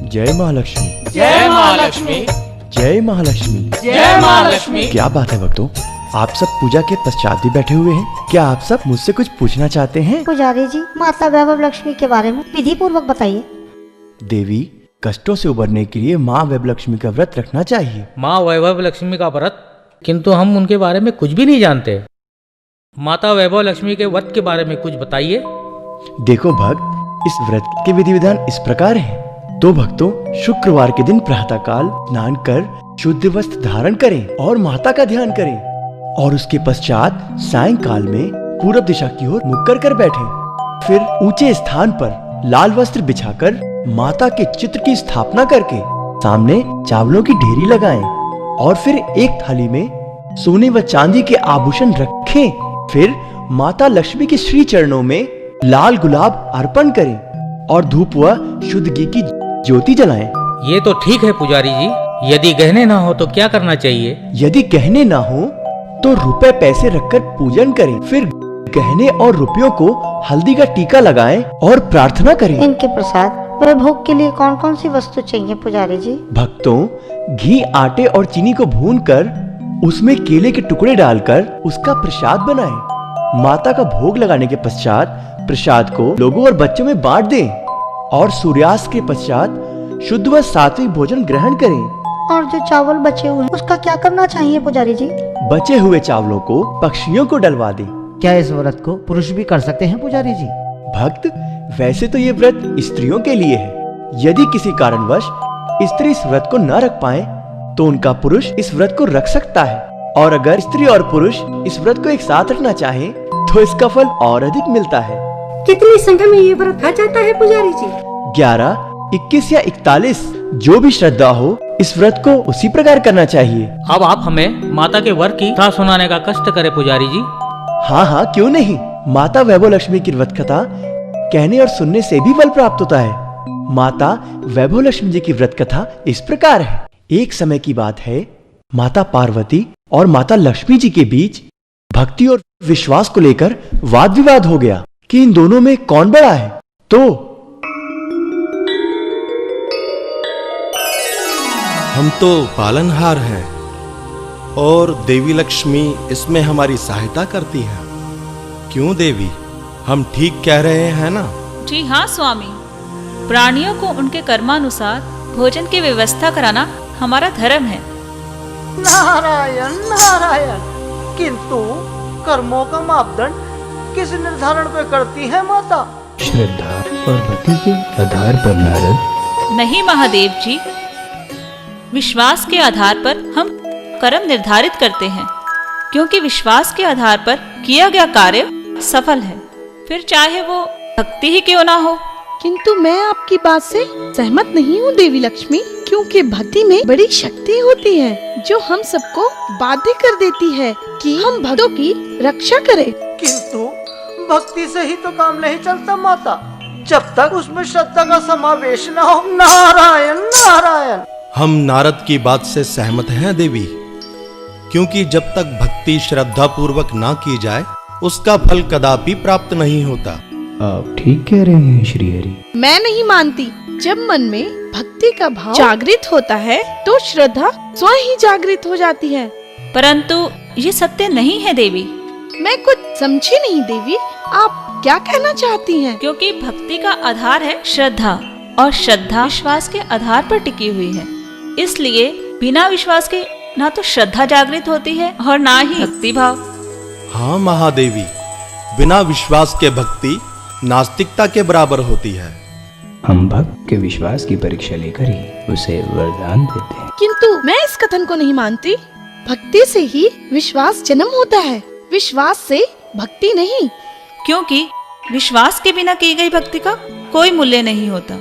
जय महालक्ष्मी। जय महालक्ष्मी। जय महालक्ष्मी। जय महालक्ष्मी। क्या बात है भक्तों, आप सब पूजा के पश्चात भी बैठे हुए हैं। क्या आप सब मुझसे कुछ पूछना चाहते हैं? पुजारी जी, माता वैभव लक्ष्मी के बारे में विधि पूर्वक बताइए। देवी, कष्टों से उबरने के लिए माँ वैभव लक्ष्मी का व्रत रखना चाहिए। माँ वैभव लक्ष्मी का व्रत, किंतु हम उनके बारे में कुछ भी नहीं जानते। माता वैभव लक्ष्मी के व्रत के बारे में कुछ बताइए। देखो भक्त, इस व्रत के विधि विधान इस प्रकार है। तो भक्तों, शुक्रवार के दिन प्रातः काल स्नान कर शुद्ध वस्त्र धारण करें और माता का ध्यान करें, और उसके पश्चात सायंकाल में पूरब दिशा की ओर मुख कर बैठें। फिर ऊंचे स्थान पर लाल वस्त्र बिछाकर माता के चित्र की स्थापना करके सामने चावलों की ढेरी लगाएं, और फिर एक थाली में सोने व चांदी के आभूषण रखें। फिर माता लक्ष्मी के श्री चरणों में लाल गुलाब अर्पण करें और धूप व शुद्ध घी की ज्योति जलाएं। ये तो ठीक है पुजारी जी, यदि गहने ना हो तो क्या करना चाहिए? यदि गहने ना हो तो रुपए पैसे रखकर पूजन करें। फिर गहने और रुपयों को हल्दी का टीका लगाएं और प्रार्थना करें। इनके प्रसाद व भोग के लिए कौन कौन सी वस्तु चाहिए पुजारी जी? भक्तों, घी, आटे और चीनी को भूनकर उसमें केले के टुकड़े डालकर उसका प्रसाद बनाएं। माता का भोग लगाने के पश्चात प्रसाद को लोगों और बच्चों में बांट दें, और सूर्यास्त के पश्चात शुद्ध व सात्विक भोजन ग्रहण करें। और जो चावल बचे हुए हैं, उसका क्या करना चाहिए पुजारी जी? बचे हुए चावलों को पक्षियों को डलवा दें। क्या इस व्रत को पुरुष भी कर सकते हैं पुजारी जी? भक्त, वैसे तो ये व्रत स्त्रियों के लिए है। यदि किसी कारणवश स्त्री इस व्रत को न रख पाए तो उनका पुरुष इस व्रत को रख सकता है, और अगर स्त्री और पुरुष इस व्रत को एक साथ रखना चाहें तो इसका फल और अधिक मिलता है। कितनी संख्या में ये व्रत रखा जाता है पुजारी जी? 11, 21 या 41, जो भी श्रद्धा हो इस व्रत को उसी प्रकार करना चाहिए। अब आप हमें माता के व्रत की कथा सुनाने का कष्ट करें पुजारी जी। हाँ हाँ, क्यों नहीं। माता वैभव लक्ष्मी की व्रत कथा कहने और सुनने से भी फल प्राप्त होता है। माता वैभव लक्ष्मी जी की व्रत कथा इस प्रकार है। एक समय की बात है, माता पार्वती और माता लक्ष्मी जी के बीच भक्ति और विश्वास को लेकर वाद विवाद हो गया कि इन दोनों में कौन बड़ा है। तो हम तो पालनहार हैं और देवी लक्ष्मी इसमें हमारी सहायता करती है। क्यों देवी, हम ठीक कह रहे हैं ना? जी हाँ स्वामी, प्राणियों को उनके कर्मानुसार भोजन की व्यवस्था कराना हमारा धर्म है। नारायण नारायण, किंतु कर्मों का मापदंड किस निर्धारण पे करती है माता? श्रद्धा और भक्ति के आधार पर नारद। नहीं महादेव जी, विश्वास के आधार पर हम कर्म निर्धारित करते हैं, क्योंकि विश्वास के आधार पर किया गया कार्य सफल है, फिर चाहे वो भक्ति ही क्यों ना हो। किंतु मैं आपकी बात से सहमत नहीं हूँ देवी लक्ष्मी, क्योंकि भक्ति में बड़ी शक्ति होती है जो हम सबको बाध्य कर देती है कि हम भक्तों की रक्षा करें। किंतु भक्ति से ही तो काम नहीं चलता माता, जब तक उसमें श्रद्धा का समावेश न हो। नारायण नारायण। हम नारद की बात से सहमत हैं देवी, क्योंकि जब तक भक्ति श्रद्धा पूर्वक ना की जाए उसका फल कदापि प्राप्त नहीं होता। आप ठीक कह रहे हैं श्री हरि। मैं नहीं मानती। जब मन में भक्ति का भाव जागृत होता है तो श्रद्धा स्वयं ही जागृत हो जाती है। परंतु ये सत्य नहीं है देवी। मैं कुछ समझी नहीं देवी, आप क्या कहना चाहती हैं? क्योंकि भक्ति का आधार है श्रद्धा, और श्रद्धा विश्वास के आधार पर टिकी हुई है। इसलिए बिना विश्वास के ना तो श्रद्धा जागृत होती है और ना ही भक्ति भाव। हाँ महादेवी, बिना विश्वास के भक्ति नास्तिकता के बराबर होती है। हम भक्त के विश्वास की परीक्षा लेकर ही उसे वरदान देते हैं। किंतु मैं इस कथन को नहीं मानती। भक्ति से ही विश्वास जन्म होता है, विश्वास से भक्ति नहीं। क्योंकि विश्वास के बिना की गई भक्ति का कोई मूल्य नहीं होता।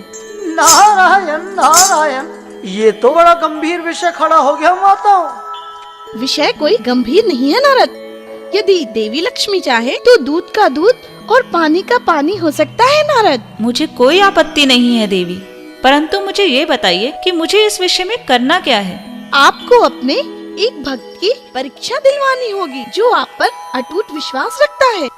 नारायण नारायण, ये तो बड़ा गंभीर विषय खड़ा हो गया माता। विषय कोई गंभीर नहीं है नारद। यदि देवी लक्ष्मी चाहे तो दूध का दूध और पानी का पानी हो सकता है नारद। मुझे कोई आपत्ति नहीं है देवी, परंतु मुझे ये बताइए कि मुझे इस विषय में करना क्या है। आपको अपने एक भक्त की परीक्षा दिलवानी होगी जो आप पर अटूट विश्वास रखता है।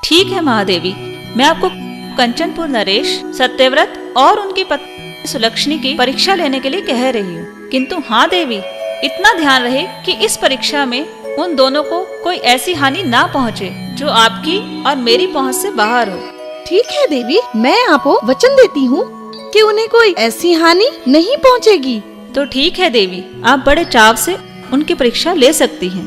ठीक है महादेवी, मैं आपको कंचनपुर नरेश, सत्यव्रत और उनकी पत्नी सुलक्षणी की परीक्षा लेने के लिए कह रही हूँ। किंतु हाँ देवी, इतना ध्यान रहे कि इस परीक्षा में उन दोनों को कोई ऐसी हानि ना पहुँचे जो आपकी और मेरी पहुँच से बाहर हो। ठीक है देवी, मैं आपको वचन देती हूँ कि उन्हें कोई ऐसी हानि नहीं पहुँचेगी। तो ठीक है देवी, आप बड़े चाव से उनकी परीक्षा ले सकती हैं।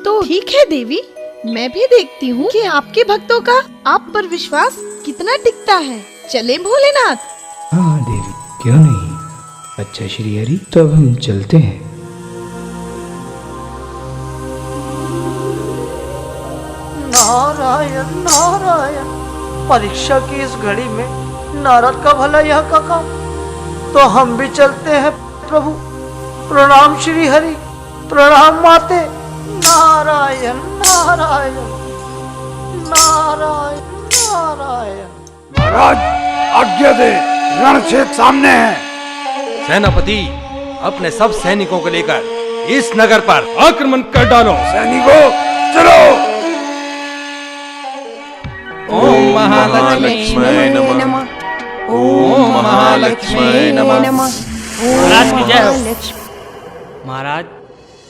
तो ठीक है देवी, मैं भी देखती हूँ कि आपके भक्तों का आप पर विश्वास कितना टिकता है। चले भोलेनाथ। हाँ देवी, क्यों नहीं। अच्छा श्री हरि, तो अब हम चलते हैं। नारायण नारायण, परीक्षा की इस घड़ी में नारद का भला यह का काम। तो हम भी चलते हैं प्रभु। प्रणाम श्री हरि, प्रणाम माते। नारायण नारायण नारायण नारायण। महाराज आज्ञा दे, रणक्षेत्र सामने है। सेनापति, अपने सब सैनिकों को लेकर इस नगर पर आक्रमण कर डालो। सैनिकों चलो। ओम महालक्ष्मी नमः। ओम महालक्ष्मी नमः। महाराज की जय हो। महाराज,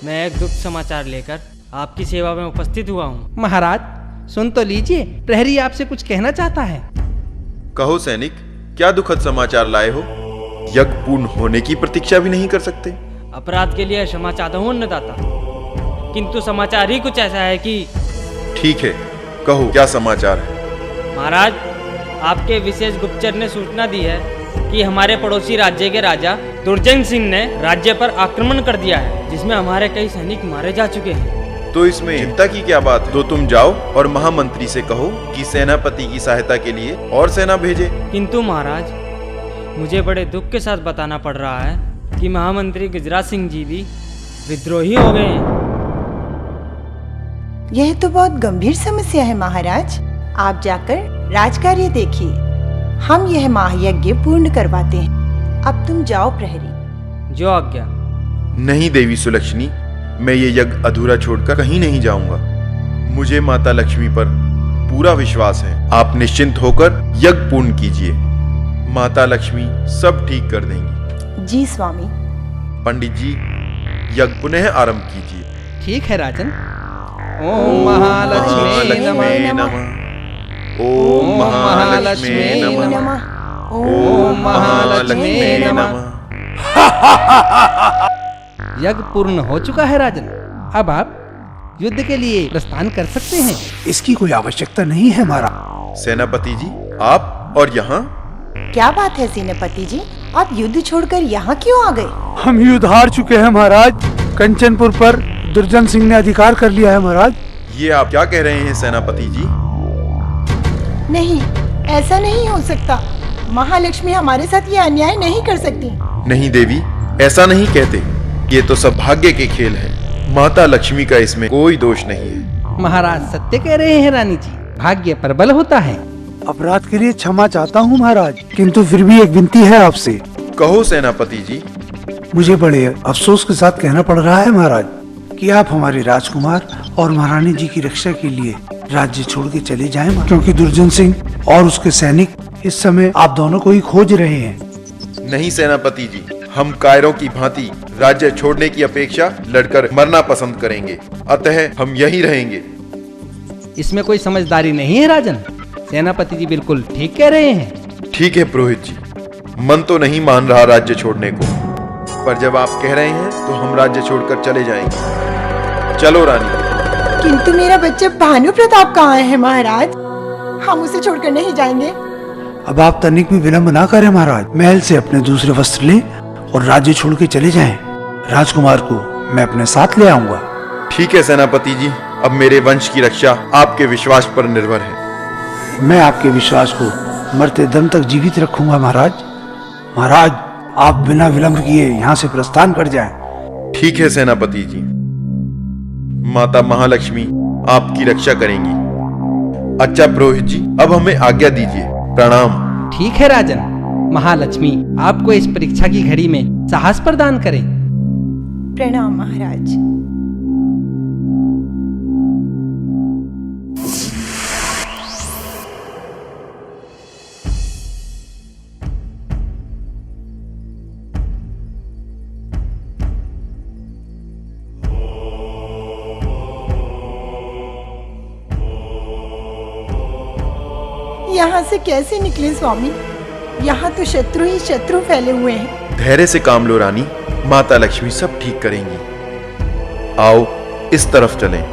मैं एक दुख समाचार लेकर आपकी सेवा में उपस्थित हुआ हूँ। महाराज सुन तो लीजिए, प्रहरी आपसे कुछ कहना चाहता है। कहो सैनिक, क्या दुखद समाचार लाए हो? यज्ञ पूर्ण होने की प्रतीक्षा भी नहीं कर सकते? अपराध के लिए क्षमा चाहता हूँ अन्नदाता, किंतु समाचार ही कुछ ऐसा है कि। ठीक है, कहो क्या समाचार है? महाराज, आपके विशेष गुप्तचर ने सूचना दी है कि हमारे पड़ोसी राज्य के राजा दुर्जन सिंह ने राज्य पर आक्रमण कर दिया है, जिसमें हमारे कई सैनिक मारे जा चुके हैं। तो इसमें चिंता की क्या बात है? तो तुम जाओ और महामंत्री से कहो कि सेनापति की सहायता के लिए और सेना भेजे। किंतु महाराज, मुझे बड़े दुख के साथ बताना पड़ रहा है कि महामंत्री गुजरात सिंह जी भी विद्रोही हो गए हैं। यह तो बहुत गंभीर समस्या है महाराज। आप जाकर राजकार्य देखिए, हम यह महायज्ञ पूर्ण करवाते हैं। अब तुम जाओ प्रहरी। जो आज्ञा। नहीं देवी सुलक्षणी, मैं ये यज्ञ अधूरा छोड़कर कहीं नहीं जाऊंगा। मुझे माता लक्ष्मी पर पूरा विश्वास है। आप निश्चिंत होकर यज्ञ पूर्ण कीजिए, माता लक्ष्मी सब ठीक कर देंगी। जी स्वामी। पंडित जी, यज्ञ पुनः आरंभ कीजिए। ठीक है राजन। ओम महालक्ष्मी नमः। ओम महालक्ष्मी नमः। ओम महालक्ष्मी नमः। यज्ञ पूर्ण हो चुका है राजन। अब आप युद्ध के लिए प्रस्थान कर सकते हैं। इसकी कोई आवश्यकता नहीं है महाराज। सेनापति जी, आप और यहाँ? क्या बात है सेनापति जी, आप युद्ध छोड़कर यहाँ क्यों आ गए? हम युद्ध हार चुके हैं महाराज। कंचनपुर पर दुर्जन सिंह ने अधिकार कर लिया है महाराज। ये आप क्या कह रहे हैं सेनापति जी? नहीं, ऐसा नहीं हो सकता। महालक्ष्मी हमारे साथ ये अन्याय नहीं कर सकती। नहीं देवी, ऐसा नहीं कहते। ये तो सब भाग्य के खेल है। माता लक्ष्मी का इसमें कोई दोष नहीं है। महाराज सत्य कह रहे हैं रानी जी, भाग्य प्रबल होता है। अपराध के लिए क्षमा चाहता हूँ महाराज, किंतु फिर भी एक विनती है आपसे। कहो सेनापति जी। मुझे बड़े अफसोस के साथ कहना पड़ रहा है महाराज कि आप हमारे राजकुमार और महारानी जी की रक्षा के लिए राज्य छोड़ के चले जाएं, क्योंकि दुर्जन सिंह और उसके सैनिक इस समय आप दोनों को ही खोज रहे हैं। नहीं सेनापति जी, हम कायरों की भांति राज्य छोड़ने की अपेक्षा लड़कर मरना पसंद करेंगे, अतः हम यहीं रहेंगे। इसमें कोई समझदारी नहीं है राजन। सेनापति जी बिल्कुल ठीक कह रहे हैं। ठीक है पुरोहित जी, मन तो नहीं मान रहा राज्य छोड़ने को, पर जब आप कह रहे हैं तो हम राज्य छोड़कर चले जाएंगे। चलो रानी। किंतु मेरा बच्चा भानु प्रताप कहाँ है महाराज? हम उसे छोड़कर नहीं जाएंगे। अब आप तनिक भी विलंब ना करें महाराज। महल से अपने दूसरे वस्त्र लें और राज्य छोड़ के चले जाएं। राजकुमार को मैं अपने साथ ले आऊंगा। ठीक है सेनापति जी, अब मेरे वंश की रक्षा आपके विश्वास पर निर्भर है। मैं आपके विश्वास को मरते दम तक जीवित रखूंगा महाराज। महाराज, आप बिना विलंब किए यहाँ से प्रस्थान कर जाएं। ठीक है सेनापति जी, माता महालक्ष्मी आपकी रक्षा करेंगी। अच्छा पुरोहित जी, अब हमें आज्ञा दीजिए। प्रणाम। ठीक है राजन। महालक्ष्मी आपको इस परीक्षा की घड़ी में साहस प्रदान करें। प्रणाम महाराज। यहाँ से कैसे निकले स्वामी? यहाँ तो शत्रु ही शत्रु फैले हुए हैं। धैर्य से काम लो रानी, माता लक्ष्मी सब ठीक करेंगी। आओ इस तरफ चलें।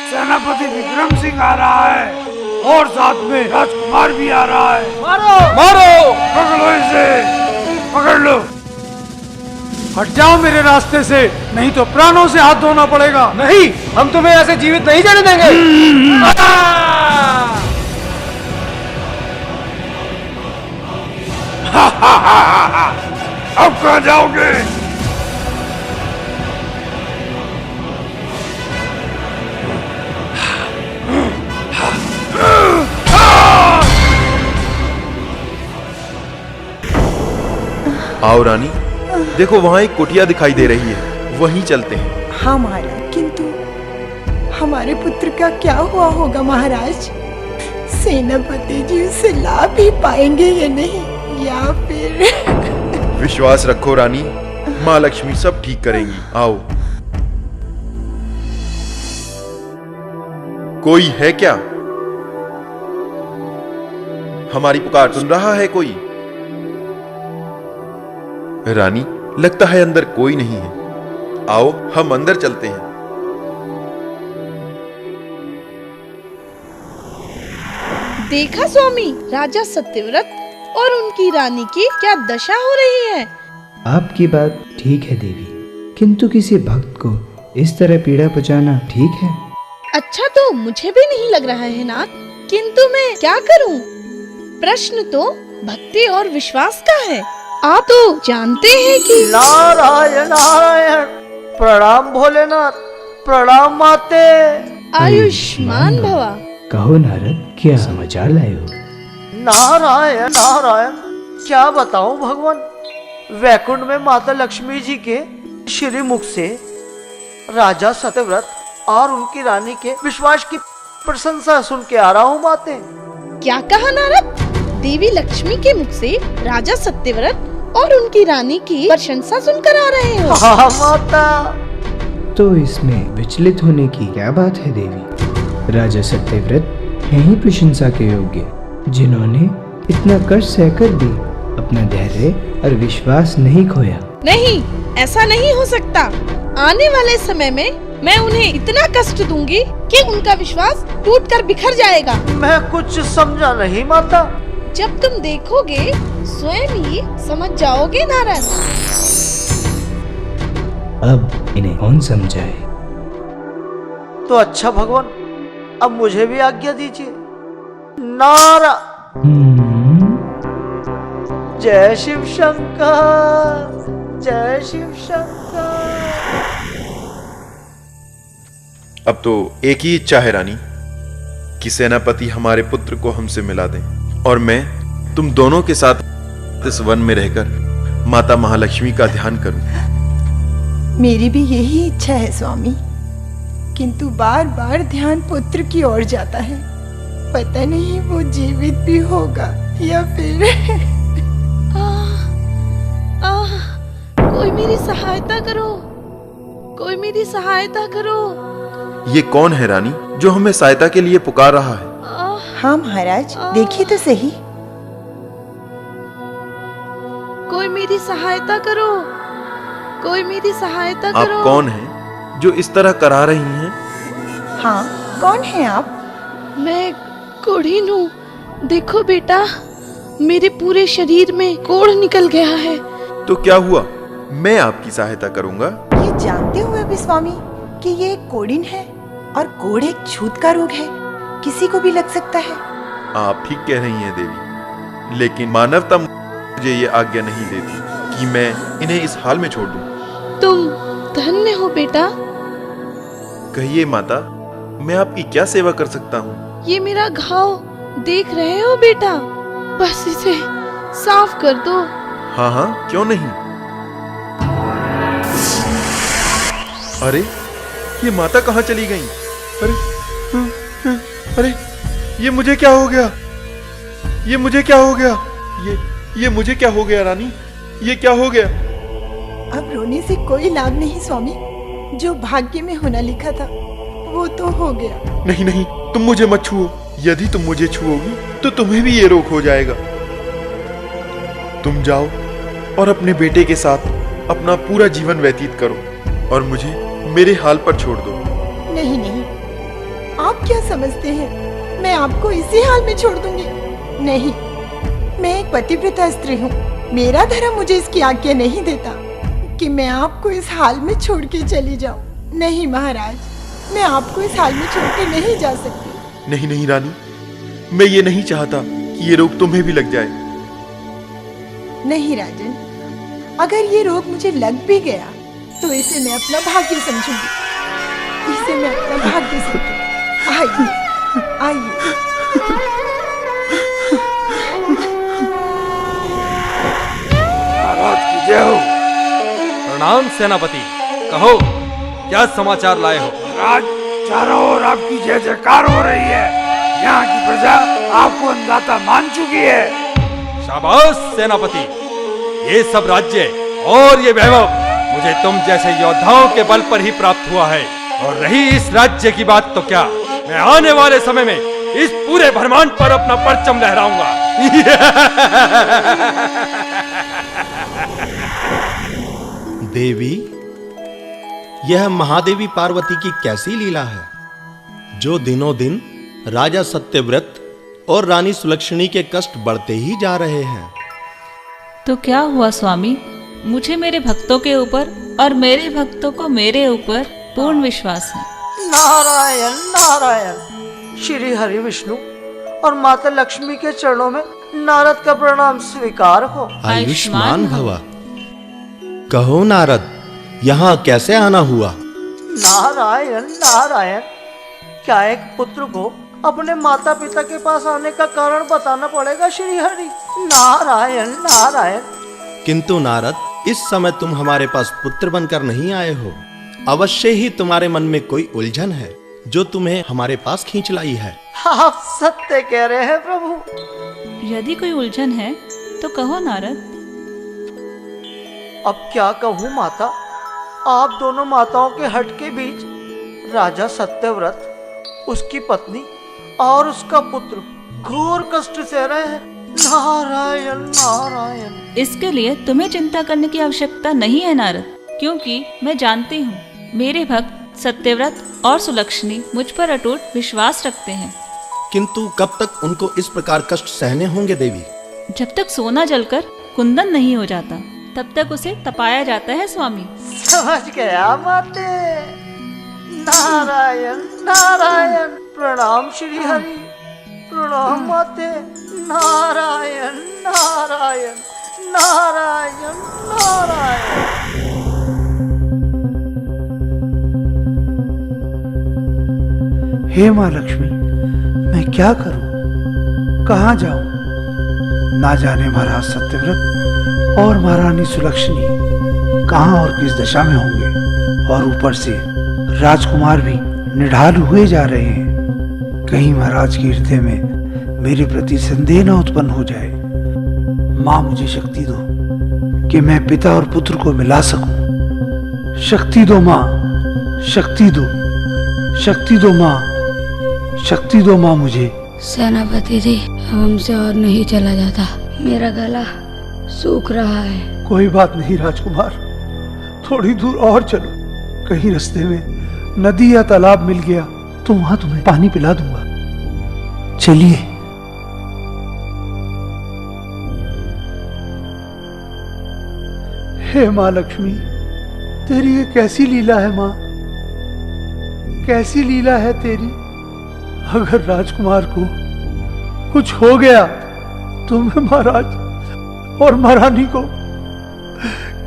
सेनापति विक्रम सिंह आ रहा है और साथ में राजकुमार भी आ रहा है। मारो मारो, पकड़ो इसे, पकड़ लो। हट जाओ मेरे रास्ते से, नहीं तो प्राणों से हाथ धोना पड़ेगा। नहीं, हम तुम्हें ऐसे जीवित नहीं जाने देंगे। अब कहाँ जाओगे? आओ रानी, देखो वहां एक कुटिया दिखाई दे रही है, वहीं चलते हैं। हाँ महाराज, किंतु हमारे पुत्र का क्या हुआ होगा महाराज? सेनापति जी उसे ला भी पाएंगे या नहीं, या फिर? विश्वास रखो रानी, माँ लक्ष्मी सब ठीक करेंगी। आओ। कोई है क्या? हमारी पुकार सुन रहा है कोई? रानी, लगता है अंदर कोई नहीं है। आओ हम अंदर चलते हैं। देखा स्वामी, राजा सत्यव्रत और उनकी रानी की क्या दशा हो रही है। आपकी बात ठीक है देवी, किंतु किसी भक्त को इस तरह पीड़ा पहुंचाना ठीक है? अच्छा तो मुझे भी नहीं लग रहा है नाथ, किंतु मैं क्या करूं? प्रश्न तो भक्ति और विश्वास का है। आप तो जानते हैं कि नारायण नारायण। प्रणाम भोलेनाथ, प्रणाम माते। आयुष्मान भवा। कहो नारद, क्या समाचार लाए हो? नारायण नारायण, क्या बताऊं भगवान। वैकुंठ में माता लक्ष्मी जी के श्री मुख से राजा सत्यव्रत और उनकी रानी के विश्वास की प्रशंसा सुन के आ रहा हूँ माते। क्या कहा नारद? देवी लक्ष्मी के मुख से राजा सत्यव्रत और उनकी रानी की प्रशंसा सुनकर आ रहे हो? हाँ माता। तो इसमें विचलित होने की क्या बात है देवी? राजा सत्यव्रत हैं ही प्रशंसा के योग्य, जिन्होंने इतना कष्ट सहकर भी अपना धैर्य और विश्वास नहीं खोया। नहीं, ऐसा नहीं हो सकता। आने वाले समय में मैं उन्हें इतना कष्ट दूंगी कि उनका विश्वास टूटकर बिखर जाएगा। मैं कुछ समझा नहीं माता। जब तुम देखोगे स्वयं ही समझ जाओगे नारद। अब इन्हें कौन समझाए? तो अच्छा भगवान, अब मुझे भी आज्ञा दीजिए। नारा जय शिव शंकर, जय शिव शंकर। अब तो एक ही इच्छा है रानी, कि सेनापति हमारे पुत्र को हमसे मिला दें और मैं तुम दोनों के साथ इस वन में रहकर माता महालक्ष्मी का ध्यान करूं। मेरी भी यही इच्छा है स्वामी, किंतु बार बार ध्यान पुत्र की ओर जाता है। पता नहीं वो जीवित भी होगा या फिर कोई मेरी सहायता करो, कोई मेरी सहायता करो। ये कौन है रानी जो हमें सहायता के लिए पुकार रहा है? हाँ महाराज, देखिए तो सही। कोई मेरी सहायता करो, कोई मेरी सहायता करो। आप कौन हैं जो इस तरह करा रही हैं? हाँ, कौन है आप? मैं कोढ़ीन हूँ। देखो बेटा, मेरे पूरे शरीर में कोढ़ निकल गया है। तो क्या हुआ, मैं आपकी सहायता करूंगा। ये जानते हुए भी स्वामी कि ये एक कोढ़ीन है और कोढ़ एक छूत का रोग है, किसी को भी लग सकता है। आप ठीक कह रही हैं देवी, लेकिन मानवता मुझे ये आज्ञा नहीं देती कि मैं इन्हें इस हाल में छोड़ दूं। तुम धन्य हो बेटा। कहिए माता, मैं आपकी क्या सेवा कर सकता हूँ? ये मेरा घाव देख रहे हो बेटा, बस इसे साफ कर दो। हाँ हाँ, क्यों नहीं। अरे ये माता कहाँ चली गई? अरे ये मुझे क्या हो गया? ये मुझे क्या हो गया? ये मुझे क्या हो गया रानी, ये क्या हो गया? अब रोने से कोई लाभ नहीं स्वामी, जो भाग्य में होना लिखा था वो तो हो गया। नहीं नहीं, तुम मुझे मत छुओ। यदि तुम मुझे छुओगी तो तुम्हें भी ये रोग हो जाएगा। तुम जाओ और अपने बेटे के साथ अपना पूरा जीवन व्यतीत करो और मुझे मेरे हाल पर छोड़ दो। नहीं नहीं, आप क्या समझते हैं मैं आपको इसी हाल में छोड़ दूंगी? नहीं, मैं एक पतिव्रता स्त्री हूँ। मेरा धर्म मुझे इसकी आज्ञा नहीं देता कि मैं आपको इस हाल में छोड़ के चली जाऊं। नहीं महाराज, मैं आपको इस हाल में छोड़ के नहीं जा सकती। नहीं नहीं रानी, मैं ये नहीं चाहता कि ये रोग तुम्हें भी लग जाए। नहीं राजन, अगर ये रोग मुझे लग भी गया तो इसे मैं अपना भाग्य समझूंगी। इसे मैं अपना भाग्य समझूंगी। आइए आइए। महाराज की जय हो। प्रणाम सेनापति, कहो क्या समाचार लाए हो? महाराज, चारों ओर आपकी जय जयकार हो रही है। यहाँ की प्रजा आपको अन्नदाता मान चुकी है। शाबाश सेनापति, ये सब राज्य और ये वैभव मुझे तुम जैसे योद्धाओं के बल पर ही प्राप्त हुआ है। और रही इस राज्य की बात तो क्या, मैं आने वाले समय में इस पूरे ब्रह्मांड पर अपना परचम लहराऊंगा। देवी, यह महादेवी पार्वती की कैसी लीला है जो दिनों दिन राजा सत्यव्रत और रानी सुलक्षणी के कष्ट बढ़ते ही जा रहे हैं। तो क्या हुआ स्वामी, मुझे मेरे भक्तों के ऊपर और मेरे भक्तों को मेरे ऊपर पूर्ण विश्वास है। नारायण नारायण, श्री हरि विष्णु और माता लक्ष्मी के चरणों में नारद का प्रणाम स्वीकार हो। आयुष्मान भव। कहो नारद, यहाँ कैसे आना हुआ? नारायण नारायण, क्या एक पुत्र को अपने माता पिता के पास आने का कारण बताना पड़ेगा श्री हरि? नारायण नारायण। किंतु नारद, इस समय तुम हमारे पास पुत्र बनकर नहीं आए हो। अवश्य ही तुम्हारे मन में कोई उलझन है जो तुम्हें हमारे पास खींच लाई है। आप सत्य कह रहे हैं प्रभु। यदि कोई उलझन है तो कहो नारद। अब क्या कहूँ माता, आप दोनों माताओं के हट के बीच राजा सत्यव्रत, उसकी पत्नी और उसका पुत्र घोर कष्ट सह रहे हैं। नारायण नारायण। इसके लिए तुम्हें चिंता करने की आवश्यकता नहीं है नारद, क्योंकि मैं जानती हूँ मेरे भक्त सत्यव्रत और सुलक्षणी मुझ पर अटूट विश्वास रखते हैं। किंतु कब तक उनको इस प्रकार कष्ट सहने होंगे देवी? जब तक सोना जलकर कुंदन नहीं हो जाता तब तक उसे तपाया जाता है स्वामी। समझ गया माते। नारायण नारायण, प्रणाम श्री हरि, प्रणाम माते। नारायण नारायण नारायण नारायण। हे माँ लक्ष्मी, मैं क्या करूं, कहाँ जाऊं? ना जाने महाराज सत्यव्रत और महारानी सुलक्षणी कहाँ और किस दशा में होंगे। और ऊपर से राजकुमार भी निढाल हुए जा रहे हैं। कहीं महाराज के हृदय में मेरे प्रति संदेह न उत्पन्न हो जाए। माँ, मुझे शक्ति दो कि मैं पिता और पुत्र को मिला सकूं। शक्ति दो माँ, शक्ति दो, शक्ति दो माँ, शक्ति दो माँ मुझे। सेनापति जी, अब हमसे और नहीं चला जाता, मेरा गला सूख रहा है। कोई बात नहीं राजकुमार, थोड़ी दूर और चलो। कहीं रास्ते में नदी या तालाब मिल गया तो वहां तुम्हें पानी पिला दूंगा। चलिए। हे माँ लक्ष्मी, तेरी ये कैसी लीला है माँ, कैसी लीला है तेरी। अगर राजकुमार को कुछ हो गया तो मैं महाराज और महारानी को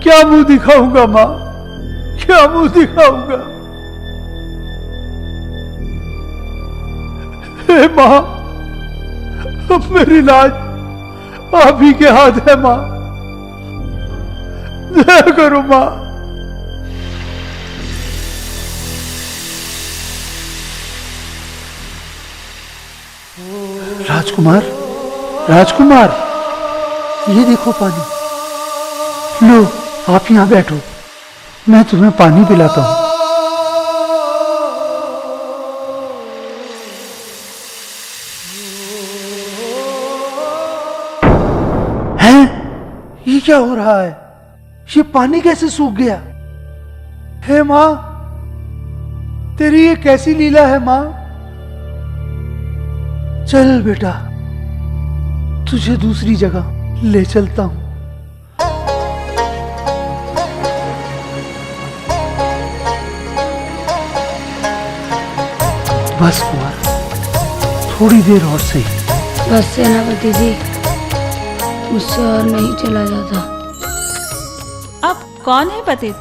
क्या मुंह दिखाऊंगा माँ, क्या मुंह दिखाऊंगा। हे माँ, अब मेरी लाज आप ही के हाथ है माँ, दया करो माँ। राजकुमार, राजकुमार, ये देखो पानी। लो, आप यहाँ बैठो, मैं तुम्हें पानी पिलाता हूँ। हैं? ये क्या हो रहा है? ये पानी कैसे सूख गया? हे माँ, तेरी ये कैसी लीला है माँ? चल बेटा, तुझे दूसरी जगह ले चलता हूं। बस कुंवर, थोड़ी देर और सही। बस सेनापति जी, मुझसे और नहीं चला जाता। अब कौन है पतित?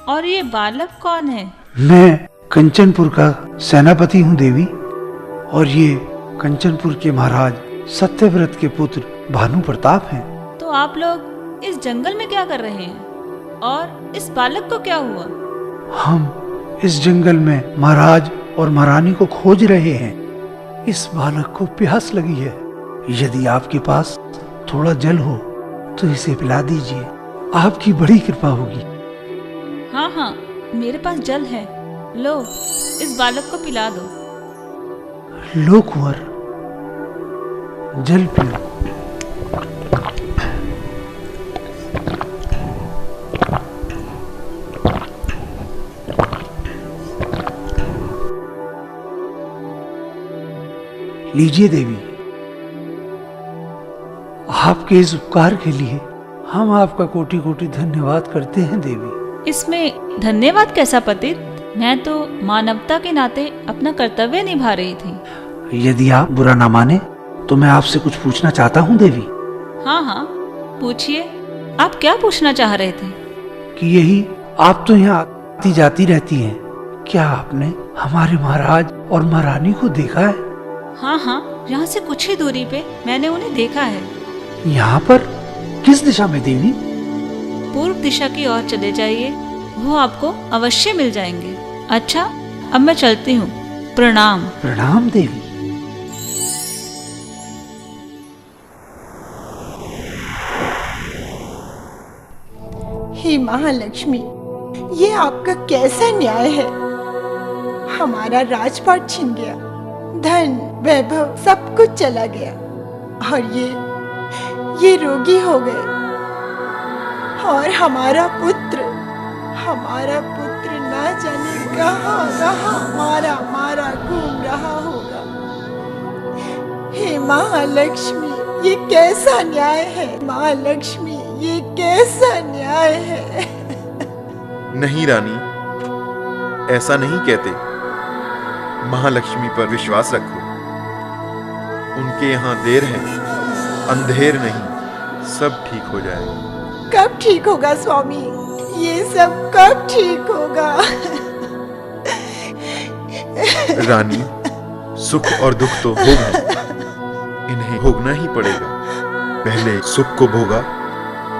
और ये बालक कौन है? मैं कंचनपुर का सेनापति हूँ देवी, और ये कंचनपुर के महाराज सत्यव्रत के पुत्र भानु प्रताप हैं। तो आप लोग इस जंगल में क्या कर रहे हैं? और इस बालक को क्या हुआ? हम इस जंगल में महाराज और महारानी को खोज रहे हैं। इस बालक को प्यास लगी है। यदि आपके पास थोड़ा जल हो तो इसे पिला दीजिए, आपकी बड़ी कृपा होगी। हाँ हाँ, मेरे पास जल है। लो, इस बालक को पिला दो। लो कुंवर, जल पियो। लीजिए देवी, आपके इस उपकार के लिए हम आपका कोटि कोटि धन्यवाद करते हैं देवी। इसमें धन्यवाद कैसा पतित? मैं तो मानवता के नाते अपना कर्तव्य निभा रही थी। यदि आप बुरा ना माने तो मैं आपसे कुछ पूछना चाहता हूँ देवी। हाँ हाँ, पूछिए। आप क्या पूछना चाह रहे थे? कि यही आप तो यहाँ आती जाती रहती हैं, क्या आपने हमारे महाराज और महारानी को देखा है? हाँ हाँ, यहाँ से कुछ ही दूरी पे मैंने उन्हें देखा है। यहाँ पर? किस दिशा में देवी? पूर्व दिशा की ओर चले जाइए, वो आपको अवश्य मिल जाएंगे। अच्छा, अब मैं चलती हूँ। प्रणाम। प्रणाम देवी। हे महालक्ष्मी, ये आपका कैसा न्याय है? हमारा राजपाट छिन गया, धन वैभव सब कुछ चला गया, और ये रोगी हो गए। और हमारा पुत्र ना जाने कहाँ मारा घूम रहा होगा। हे महालक्ष्मी, ये कैसा न्याय है? महालक्ष्मी, ये कैसा न्याय है? नहीं रानी, ऐसा नहीं कहते। महालक्ष्मी पर विश्वास रखो, उनके यहाँ देर है, अंधेर नहीं, सब ठीक हो जाएगा। कब ठीक होगा स्वामी? ये सब कब ठीक होगा? रानी, सुख और दुख तो होगा, इन्हें भोगना ही पड़ेगा। पहले सुख को भोगा,